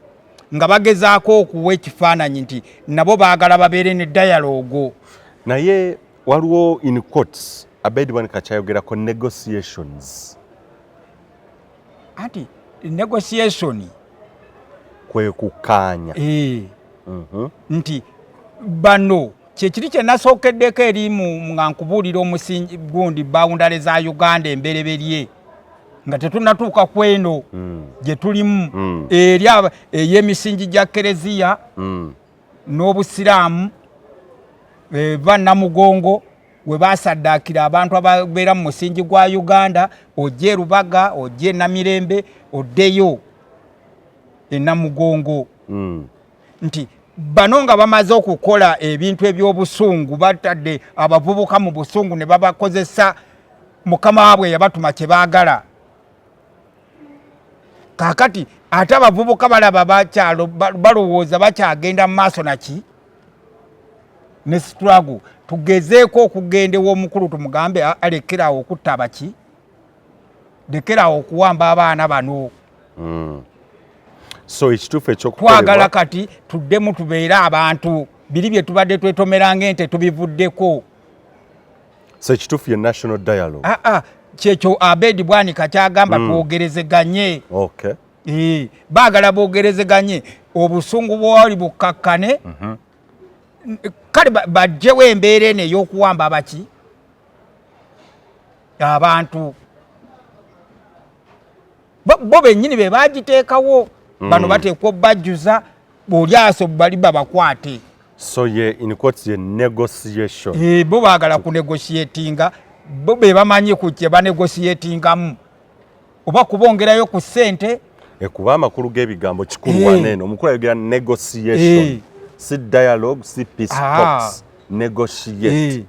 nga bagezaako okuwa ekifaananyi nti nabo baagala babeere ne dialogue. Naye waliwo in quotes Abedi Bwanika kyayogerako negotiations. Anti negotiation kwe kukaanya. Nti bano kyekiri kye nasookeddeko eri nga nkubuulira omusingi gundi boundary za Uganda embereberye nga tetunnatuuka ku eno gye tulimu eri ey'emisingi gya Kereziya n'Obusiraamu bannamugongo we basaddaakira abantu ababeera mu musingi gwa Uganda, ojje Rubaga, ojje Namirembe, oddeyo Namugongo. Nti bano nga bamaze okukola ebintu eby'obusungu, batadde abavubuka mu busungu ne babakozesa mukama waabwe yabatuma kye baagala. Kaakati ate abavubuka balaba bakyalo balowooza bakyagenda mu maaso naki ne struggle. Tugezeeko okugenda ew'omukulu tumugambe alekerawo okutta abaki, lekerawo okuwamba abaana bano. So ekituufu ekyokukolebwa twagala kati tuddemu tubeere abantu, biri bye tubadde twetomera ng'ente tubivuddeko. So ekituufu ye national dialogue. Kyekyo Abedi Bwanika kyagamba twogerezeganye. Baagala boogerezeganye, obusungu bwali bukkakkane. Kale bajjewo embeera eno ey'okuwamba abaki abantu bo bennyini be bagiteekawo. Bano bateekwa obbajjuza bw'oli aso bali babakwate. So ye in quotes ye negotiation. Bo baagala kunegotiatinga, bo be bamanyi ku kye banegotiatingamu oba kubongerayo ku ssente. Kuba amakulu g'ebigambo kikulu waneeno omukulu ayogera negotiation. Si dialogue, si peace talks. Negotiate.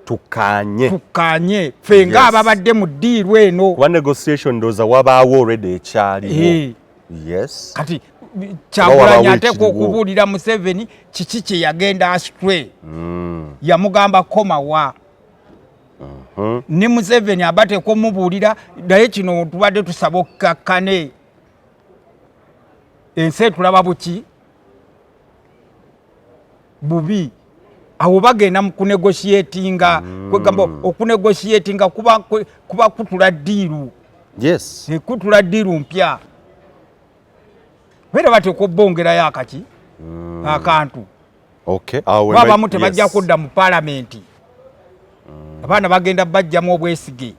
Tukanye. Fenga ababadde mu ddiiru eno. Kuba negotiation ndowooza wabaawo already ekyaliwo. Yes. Kati Kyagulanyi ateekwa okubuulira Museveni kiki kye yagenda astray. Yamugamba komawa. Ne Museveni abateekwa omubuulira naye kino tubadde tusaba okkakkane. Ensi tulaba buki bubi. Awo bagenda mu kunegotiatinga. Kwegamba okunegotiatinga kuba kutula ddiiru. Yes. Kutula ddiiru mpya. Beera bateekwa obbongerayo akaki akantu. Abamu tebajja kudda mu paalamenti. Abaana bagenda bajjamu obwesige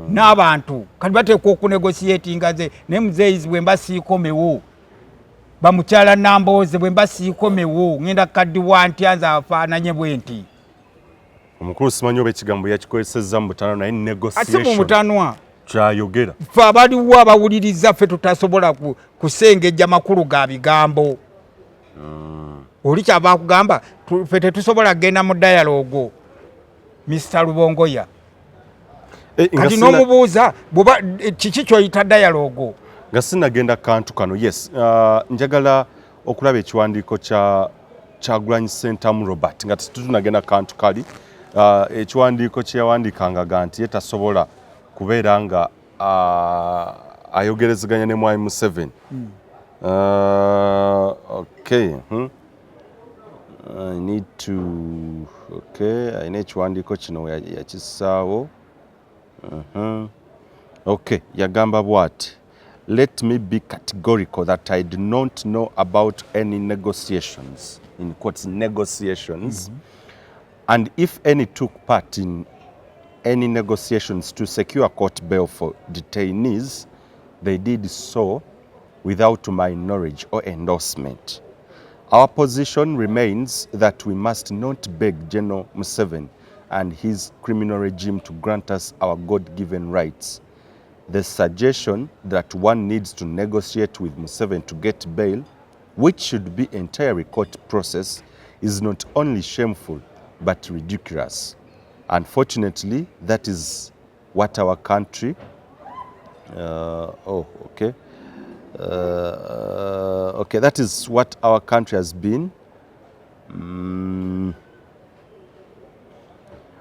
n'abantu kati bateekwa okunegotiatinga ze ne muzeeyizi bwe mba siikomewo, bamukyala Nambooze bwe mba siikomewo, ngenda kaddiwa ntya nze afaananye bwe nti. Omukulu simanyi oba ekigambo yakikozesezza mu butanwa naye negotiation. Ate mu butanwa kyayogera. Ffe abaliwo abawuliriza ffe tutasobola kusengejja makulu ga bigambo. Oli kyava kugamba ffe tetusobola kgenda mu dialogue. Mr. Lubongoya. Kati n'omubuuza kiki kyoyita dialogue. Nga sinagenda kantu kano, yes. Njagala okulaba ekiwandiiko kya Kyagulanyi Ssentamu Robert nga tetunagenda kantu kali. Ekiwandiiko kye yawandiikanga nti ye tasobola kubeera nga ayogerezeganya ne Mwami Museveni. Okay. I need to ayina ekiwandiiko kino yakissaawo. Okay, yagamba bw'ati. Let me be categorical that I do not know about any negotiations, in quotes, negotiations, and if any took part in any negotiations to secure court bail for detainees, they did so without my knowledge or endorsement. Our position remains that we must not beg General Museveni and his criminal regime to grant us our God-given rights. The suggestion that one needs to negotiate with Museveni to get bail which should be entirely court process, is not only shameful but ridiculous. Unfortunately, that is what our country that is what our country has been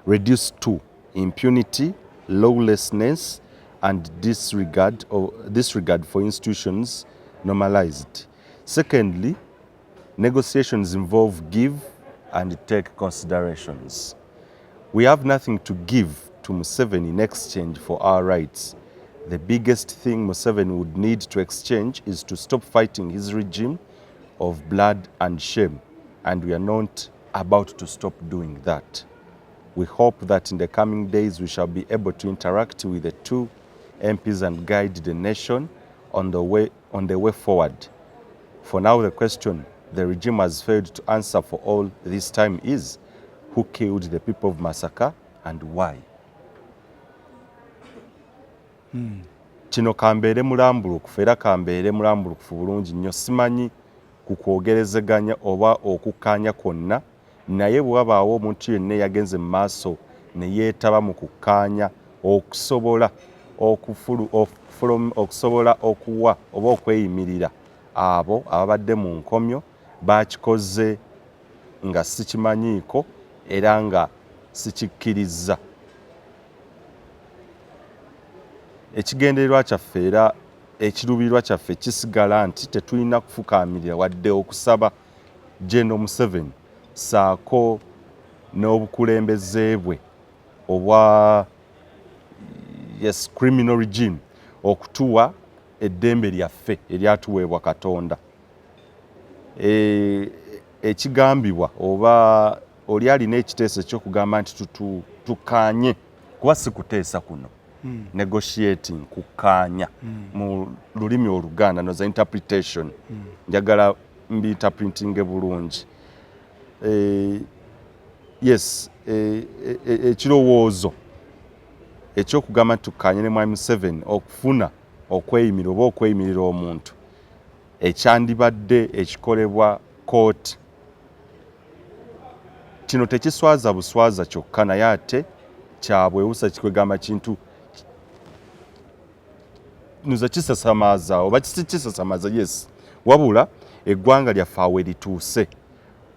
reduced to: impunity, lawlessness, and disregard for institutions normalized. Secondly, negotiations involve give and take considerations. We have nothing to give to Museveni in exchange for our rights. The biggest thing Museveni would need to exchange is to stop fighting his regime of blood and shame, and we are not about to stop doing that. We hope that in the coming days we shall be able to interact with the two MPs and guide the nation on the way forward. For now, the question the regime has failed to answer for all this time is: who killed the people of Masaka and why? Kino kambeere mulambulukufu era kambeere mulambulukufu bulungi nnyo. Simanyi ku kwogerezeganya oba okukkaanya kwonna, naye bw'abaawo omuntu yenna yagenze mu maaso ne yeetaba mu kukkaanya okusobola okuwa oba okweyimirira abo ababadde mu nkomyo, bakikoze nga sikimanyiiko era nga sikikkiriza. Ekigendererwa kyaffe era ekiruubirirwa kyaffe kisigala nti tetulina kufukaamirira wadde okusaba General Museveni saako n'obukulembeze bwe obwa criminal regime okutuwa eddembe lyaffe eryatuweebwa Katonda. Ekigambibwa oba oli alina ekiteeso ekyokugamba nti tukkaanye, kuba si kuteesa kuno. Negotiating, kukkaanya mu lulimi Oluganda noza interpretation, njagala interpreting bulungi. Yes, ekirowoozo ekyokugamba nti tukkaanye ne Mwami Museveni okufuna okweyimirira oba okweyimirira omuntu ekyandibadde ekikolebwa kooti. Kino tekiswaza buswaza kyokka, naye ate kyabwewusa kikwegamba kintu nuza kisasamaza oba kisasamaza, yes, wabula eggwanga lyaffe awo erituuse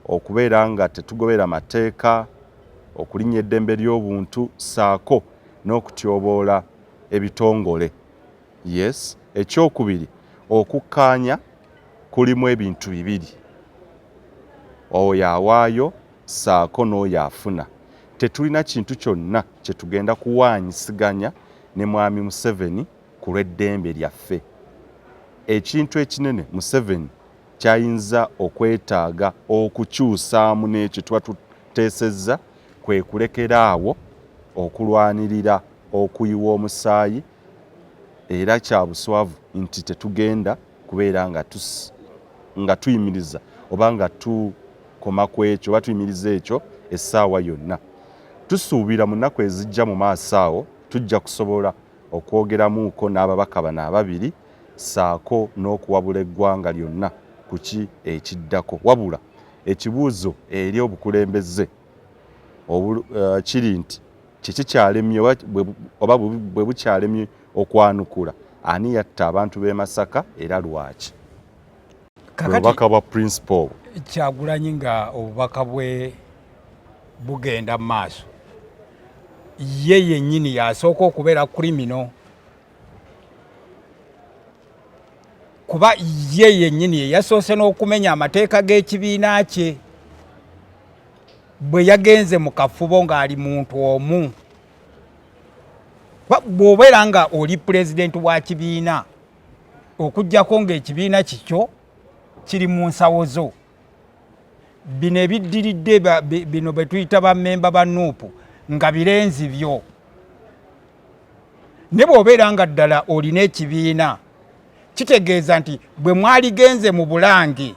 okubeera nga tetugobera mateeka, okulinnya eddembe ly'obuntu saako n'okutyoboola ebitongole. Yes, ekyokubiri, okukkaanya kulimu ebintu bibiri: oyo awaayo saako n'oyo afuna. Tetulina kintu kyonna kye tugenda kuwaanyisiganya ne Mwami Museveni ku lw'eddembe lyaffe. Ekintu ekinene Museveni kyayinza okwetaaga okukyusaamu n'ekyo tuba tuteesezza kwe kulekera awo okulwanirira okuyiwa omusaayi, era kya buswavu nti tetugenda kubeera nga tuyimiriza oba nga tukoma ku ekyo oba tuyimiriza ekyo essaawa yonna. Tusuubira mu nnaku ezijja mu maaso awo tujja kusobola okwogeramuuko n'ababaka bano ababiri saako n'okuwabula eggwanga lyonna ku ki ekiddako. Wabula ekibuuzo eri obukulembeze kiri nti kiki kyalemye oba bwe bukyalemye okwanukula ani yatta abantu b'e Masaka era lwaki? Obubaka bwa principal Kyagulanyi nga obubaka bwe bugenda mu maaso, ye yennyini yasooka okubeera criminal, kuba ye yennyini yasoose n'okumenya amateeka g'ekibiina kye bwe yagenze mu kafubo ng'ali muntu omu. Bw'obeera nga oli pulezidenti wa kibiina, okuggyako ng'ekibiina kikyo kiri mu nsawo zo, bino ebiddiridde bino bwe tuyita bammemba ba nuupu nga birenzi byo. Ne bw'obeera nga ddala olina ekibiina, kitegeeza nti bwe mwaligenze mu Bulange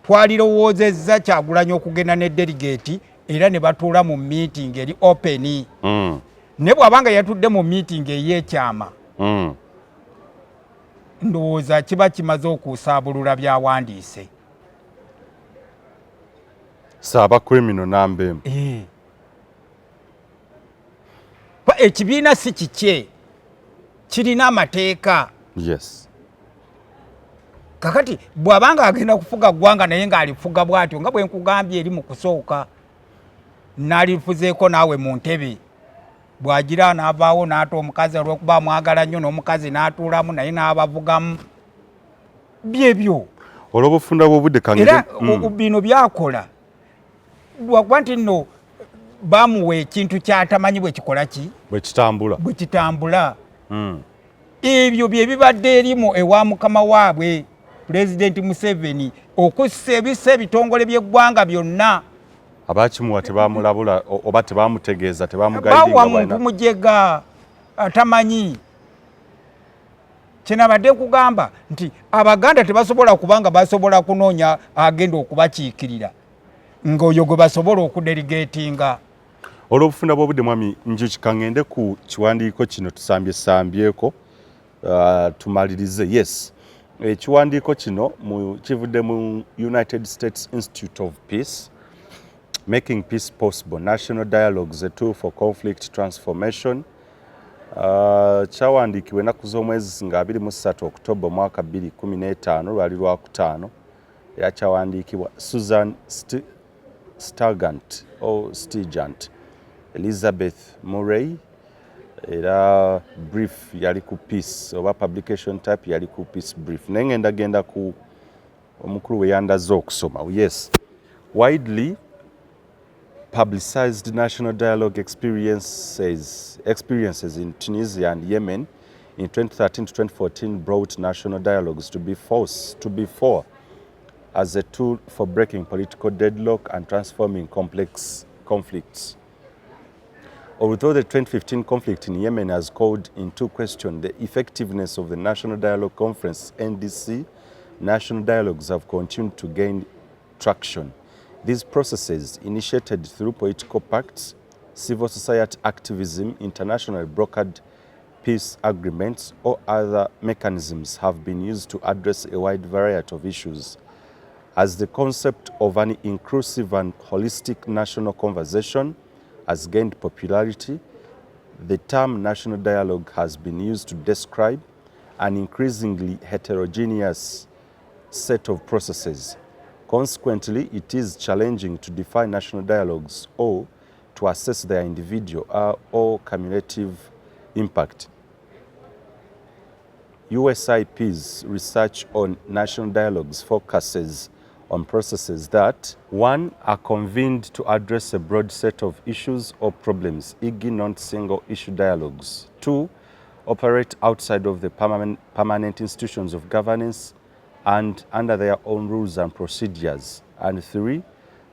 twalirowoozezza Kyagulanyi okugenda ne delegate era ne batuula mu meeting eri open. Ne bw'abanga yatudde mu meeting ey'ekyama, ndowooza kiba kimaze okusaabulula byawandiise. Saaba criminal nambeemu. Ekibiina si kikye, kirina amateeka. Yes. Kakati bw'abanga agenda kufuga ggwanga naye ng'alifuga bw'atyo nga bwe nkugambye eri mu kusooka n'alifuzeeko naawe mu ntebe bw'agira n'avaawo n'ata omukazi olw'okuba amwagala nnyo n'omukazi n'atuulamu naye n'abavugamu byebyo olw'obufunda bw'obudde kangere era bino byakola lwakuba nti nno bamuwa ekintu ky'atamanyi bwe kikola ki bwe kitambula ebyo bye bibadde erimu ewa mukama waabwe Pulezidenti Museveni okussa ebisa ebitongole by'eggwanga byonna abakimuwa tebamulabula oba tebamutegeeza tebamugayidinga bawa muntu mujega atamanyi. Kyenabadde nkugamba nti Abaganda tebasobola kubanga basobola kunoonya agenda okubakiikirira ng'oyo gwe basobola okuderigetinga. Olw'obufunda bw'obudde mwami Njuki kangende ku kiwandiiko kino tusambyeko tumalirize. Yes, ekiwandiiko kino kivudde mu United States Institute of Peace, Making Peace Possible, National Dialogues, a Tool for Conflict Transformation. Kyawandiikibwa ennaku z'omwezi nga 23 Oktoba omwaka 2015 lwali Lwakutaano. Era kyawandiikibwa Susan Stigant, Elizabeth Murray. Era brief yali ku Peace oba publication type yali ku Peace brief. Naye ngenda ku omukulu we yandaze okusoma. Yes, widely publicized national dialogue experiences in Tunisia and Yemen in 2013 to 2014 brought national dialogues to be for as a tool for breaking political deadlock and transforming complex conflicts. Although the 2015 conflict in Yemen has called into question the effectiveness of the National Dialogue Conference (NDC), national dialogues have continued to gain traction. These processes, initiated through political pacts, civil society activism, internationally brokered peace agreements, or other mechanisms, have been used to address a wide variety of issues. As the concept of an inclusive and holistic national conversation has gained popularity, the term national dialogue has been used to describe an increasingly heterogeneous set of processes. Consequently, it is challenging to define national dialogues or to assess their individual or cumulative impact. USIP's research on national dialogues focuses on processes that, 1, are convened to address a broad set of issues or problems, e.g. not single-issue dialogues. 2, operate outside of the permanent institutions of governance and under their own rules and procedures. And 3,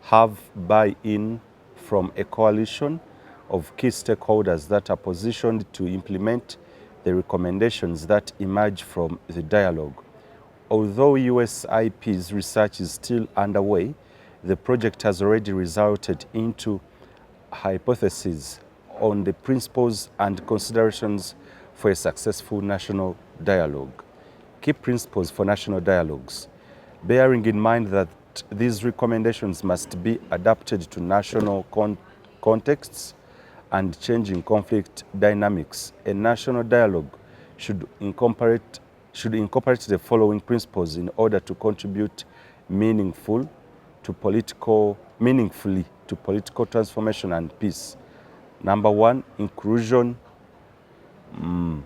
have buy-in from a coalition of key stakeholders that are positioned to implement the recommendations that emerge from the dialogue. Although USIP's research is still underway, the project has already resulted into hypotheses on the principles and considerations for a successful national dialogue. Key principles for national dialogues. Bearing in mind that these recommendations must be adapted to national contexts and changing conflict dynamics, a national dialogue should incorporate the following principles in order to contribute meaningfully to political transformation and peace. Number 1, inclusion. An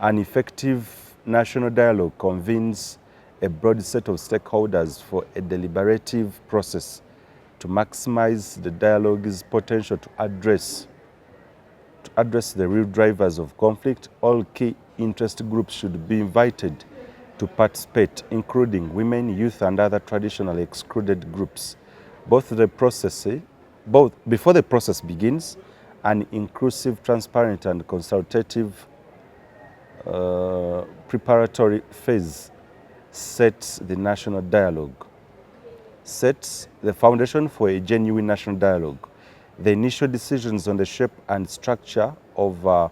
effective national dialogue convenes a broad set of stakeholders for a deliberative process to maximize the dialogue's potential to address the real drivers of conflict. All key interest groups should be invited to participate, including women, youth, and other traditionally excluded groups. Before the process begins, an inclusive, transparent, and consultative preparatory phase sets the national dialogue, sets the foundation for a genuine national dialogue. The initial decisions on the shape and structure of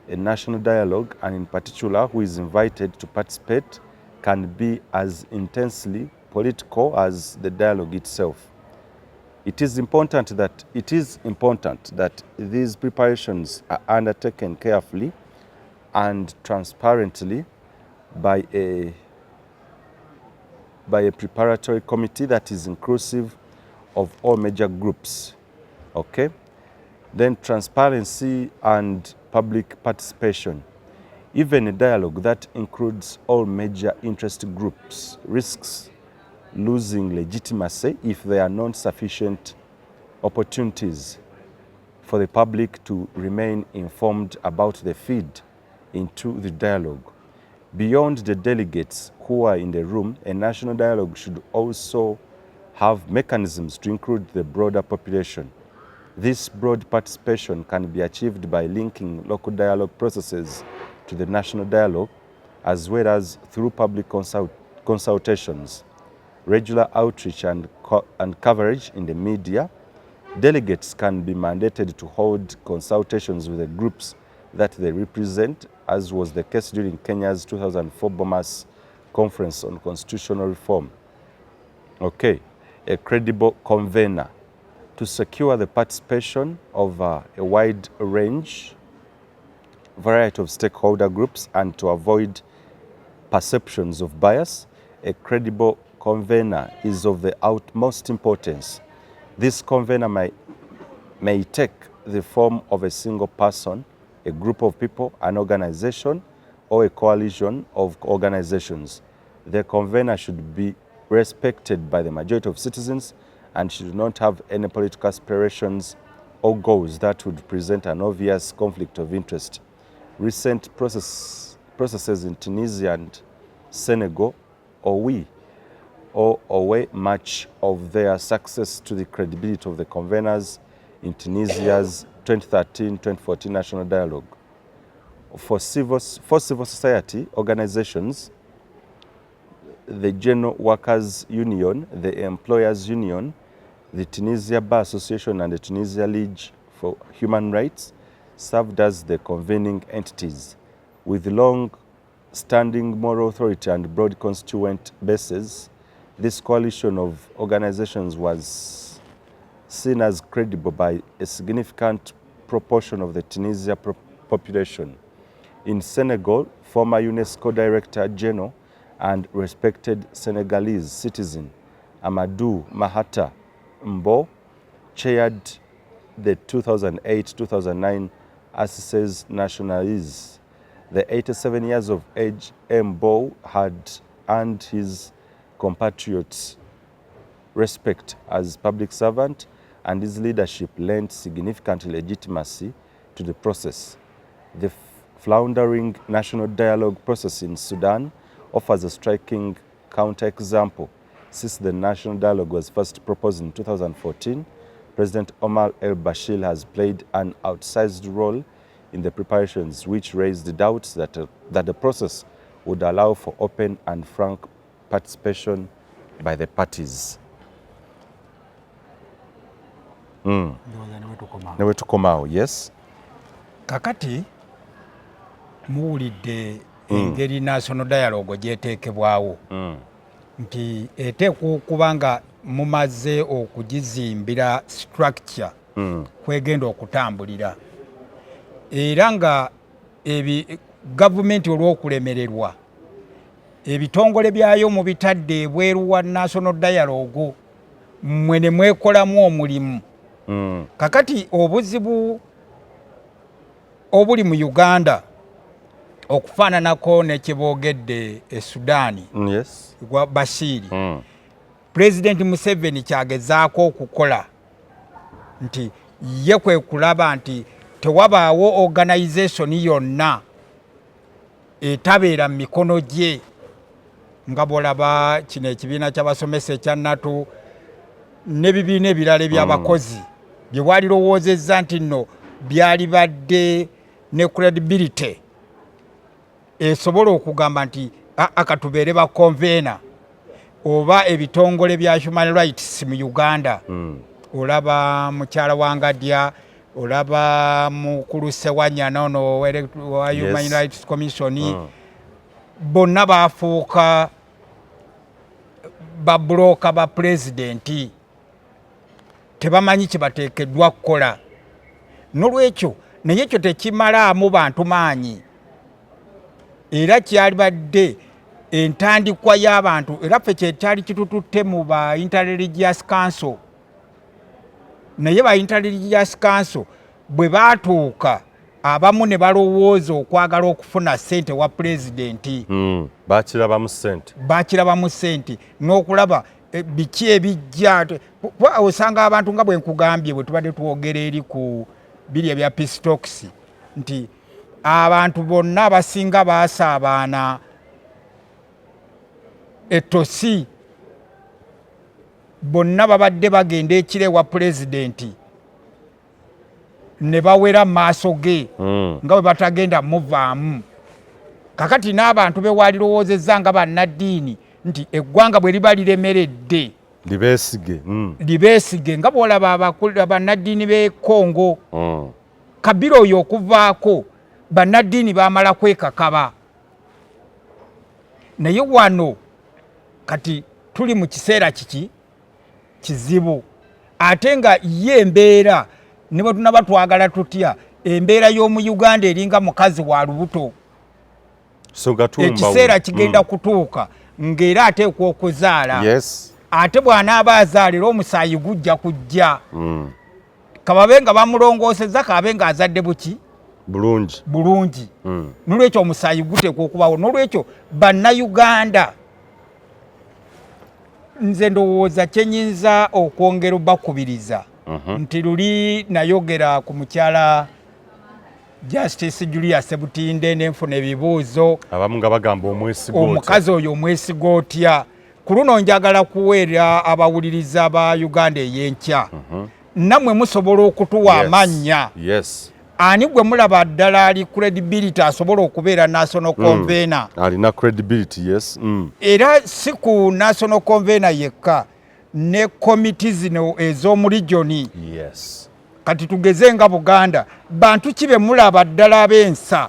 a national dialogue, and in particular who is invited to participate, can be as intensely political as the dialogue itself. It is important that these preparations are undertaken carefully and transparently by a preparatory committee that is inclusive of all major groups. Okay? Then transparency and public participation. Even a dialogue that includes all major interest groups risks losing legitimacy if there are not sufficient opportunities for the public to remain informed about the feed into the dialogue. Beyond the delegates who are in the room, a national dialogue should also have mechanisms to include the broader population. This broad participation can be achieved by linking local dialogue processes to the national dialogue, as well as through public consultations, regular outreach and coverage in the media. Delegates can be mandated to hold consultations with the groups that they represent, as was the case during Kenya's 2004 Bomas Conference on Constitutional Reform. Okay, a credible convener to secure the participation of a wide variety of stakeholder groups and to avoid perceptions of bias. A credible convener is of the utmost importance. This convener may take the form of a single person, a group of people, an organization, or a coalition of organizations. The convener should be respected by the majority of citizens and should not have any political aspirations or goals that would present an obvious conflict of interest. Recent processes in Tunisia and Senegal owe much of their success to the credibility of the conveners in Tunisia's 2013-2014 national dialogue. For civil society organizations, the General Workers' Union, the Employers' Union, the Tunisia Bar Association and the Tunisia League for Human Rights served as the convening entities. With long-standing moral authority and broad constituent bases, this coalition of organizations was seen as credible by a significant proportion of the Tunisia population. In Senegal, former UNESCO Director General and respected Senegalese citizen Amadou Mahata Mbo chaired the 2008-2009 Assises Nationales. The 87 years of age Mbo had earned his compatriots' respect as public servant, and his leadership lent significant legitimacy to the process. The floundering national dialogue process in Sudan offers a striking counterexample. Since the national dialogue was first proposed in 2014, President Omar el-Bashir has played an outsized role in the preparations, which raised doubts that the process would allow for open and frank participation by the parties. Newe tukomao, yes. Kakati muwulidde engeri national dialogue gyeteekebwawo nti eteekwa okuba nga mumaze okugizimbira structure kwegenda okutambulira, era nga gavumenti olw'okulemererwa ebitongole byayo mu bitadde ebweru wa national dialogue, mmwe ne mwekolamu omulimu. Kakati obuzibu obuli mu Uganda okufaananako ne kyeboogedde e Sudaani gwa Bashiri, President Museveni kyagezaako okukola nti ye kwe kulaba nti tewabaawo organization yonna etabeera mu mikono gye, nga bw'olaba kino ekibiina ky'abasomesa ekya NATO n'ebibiina ebirala eby'abakozi bye walirowoozezza nti nno byali badde ne credibility esobola okugamba nti akatubeere ba convener oba ebitongole bya human rights mu Uganda. Olaba mukyala wa Ngadya, olaba mukulu Ssewanyana ono wa Human Rights Commission bonna bafuuka babulooka ba pulezidenti tebamanyi kibateekeddwa kukola n'olwekyo naye ekyo tekimalaamu bantu maanyi era kyalibadde entandikwa y'abantu era ffe kyekyali kitututte mu ba Interreligious Council naye ba Interreligious Council bwe baatuuka abamu ne balowooza okwagala okufuna ssente wa pulezidenti bakirabamu ssente n'okulaba biki ebijja osanga abantu nga bwe nkugambye bwe tubadde twogera eri ku biri ebya peace talks nti abantu bonna abasinga baasaabaana ettosi bonna babadde bagenda ekire wa pulezidenti ne bawera maaso ge nga bwe batagenda muvaamu kakati n'abantu be walirowoozezza nga bannaddiini nti eggwanga bwe liba liremeredde libeesige nga bw'olaba bannaddiini b'e Congo Kabila oyo okuvaako bannaddiini baamala kwekakaba naye wano kati tuli mu kiseera kiki kizibu ate nga ye embeera ne bwe tunaba twagala tutya embeera y'omu Uganda eringa mukazi wa lubuto ekiseera kigenda kutuuka ng'era ateekwa okuzaala ate bw'anaaba azaalira omusaayi gujja kujja kababe nga bamulongoosezza kabe nga azadde buki bulungi n'olwekyo omusaayi guteekwa okubawo n'olwekyo bannayuganda nze ndowooza kyenyinza okwongera bakubiriza nti luli nayogera ku mukyala Justice Julia Sebutinde nenfuna ebibuuzo abamu nga bagamba omukazi oyo omwesiga otya ku luno njagala kuweera abawuliriza ba Uganda Eyenkya nammwe musobola okutuwa amannya ani gwe mulaba ddala ali credibility asobola okubeera national convener alina credibility era si ku national convener yekka ne committee zino ez'omu regioni kati tugeze nga Buganda bantu ki be mulaba ddala ab'ensa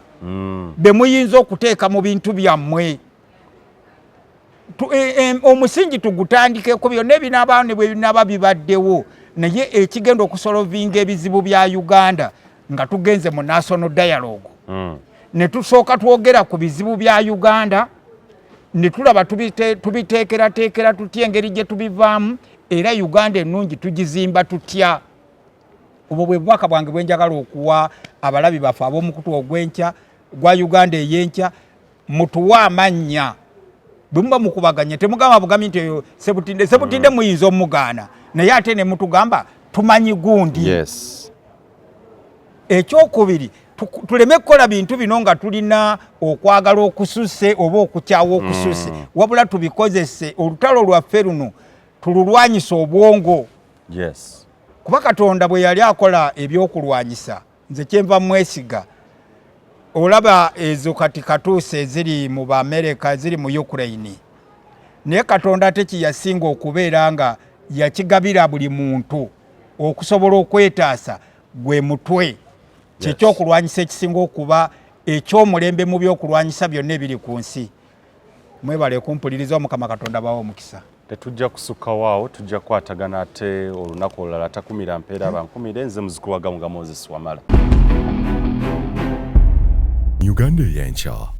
be muyinza okuteeka mu bintu byammwe omusingi tugutandikeko byonna ebinaabaawo ne bwe binaaba bibaddewo naye ekigenda okusolovinga ebizibu bya Uganda nga tugenze mu national dialogue ne tusooka twogera ku bizibu bya Uganda ne tulaba tubiteekerateekera tutya engeri gye tubivaamu era Uganda ennungi tugizimba tutya obwo bwe bubaka bwange bwe njagala okuwa abalabi baffe ab'omukutu ogw'enkya gwa Uganda Eyenkya mutuwa amannya bwe muba mukubaganya temugamba bugambi nti eyo Sebutinde muyinza omugaana naye ate ne mutugamba tumanyi gundi ekyokubiri tuleme kukola bintu bino nga tulina okwagala okususe oba okukyawa okususe wabula tubikozese olutalo lwaffe luno tululwanyisa obwongo kuba Katonda bwe yali akola ebyokulwanyisa nze kyenva mwesiga olaba ezo kati katuuse eziri mu America eziri mu Ukraine naye Katonda ate kiyasinga okubeera nga yakigabira buli muntu okusobola okwetaasa gwe mutwe kyekyokulwanyisa ekisinga okuba ekyomulembe mu byokulwanyisa byonna ebiri ku nsi mwebale kumpuliriza Omukama Katonda bawo omukisa tetujja kusukkawo awo tujja kwatagana ate olunaku olulala takumira mpeera bankumire nze muzukulu wa Moses Wamala Uganda Eyenkya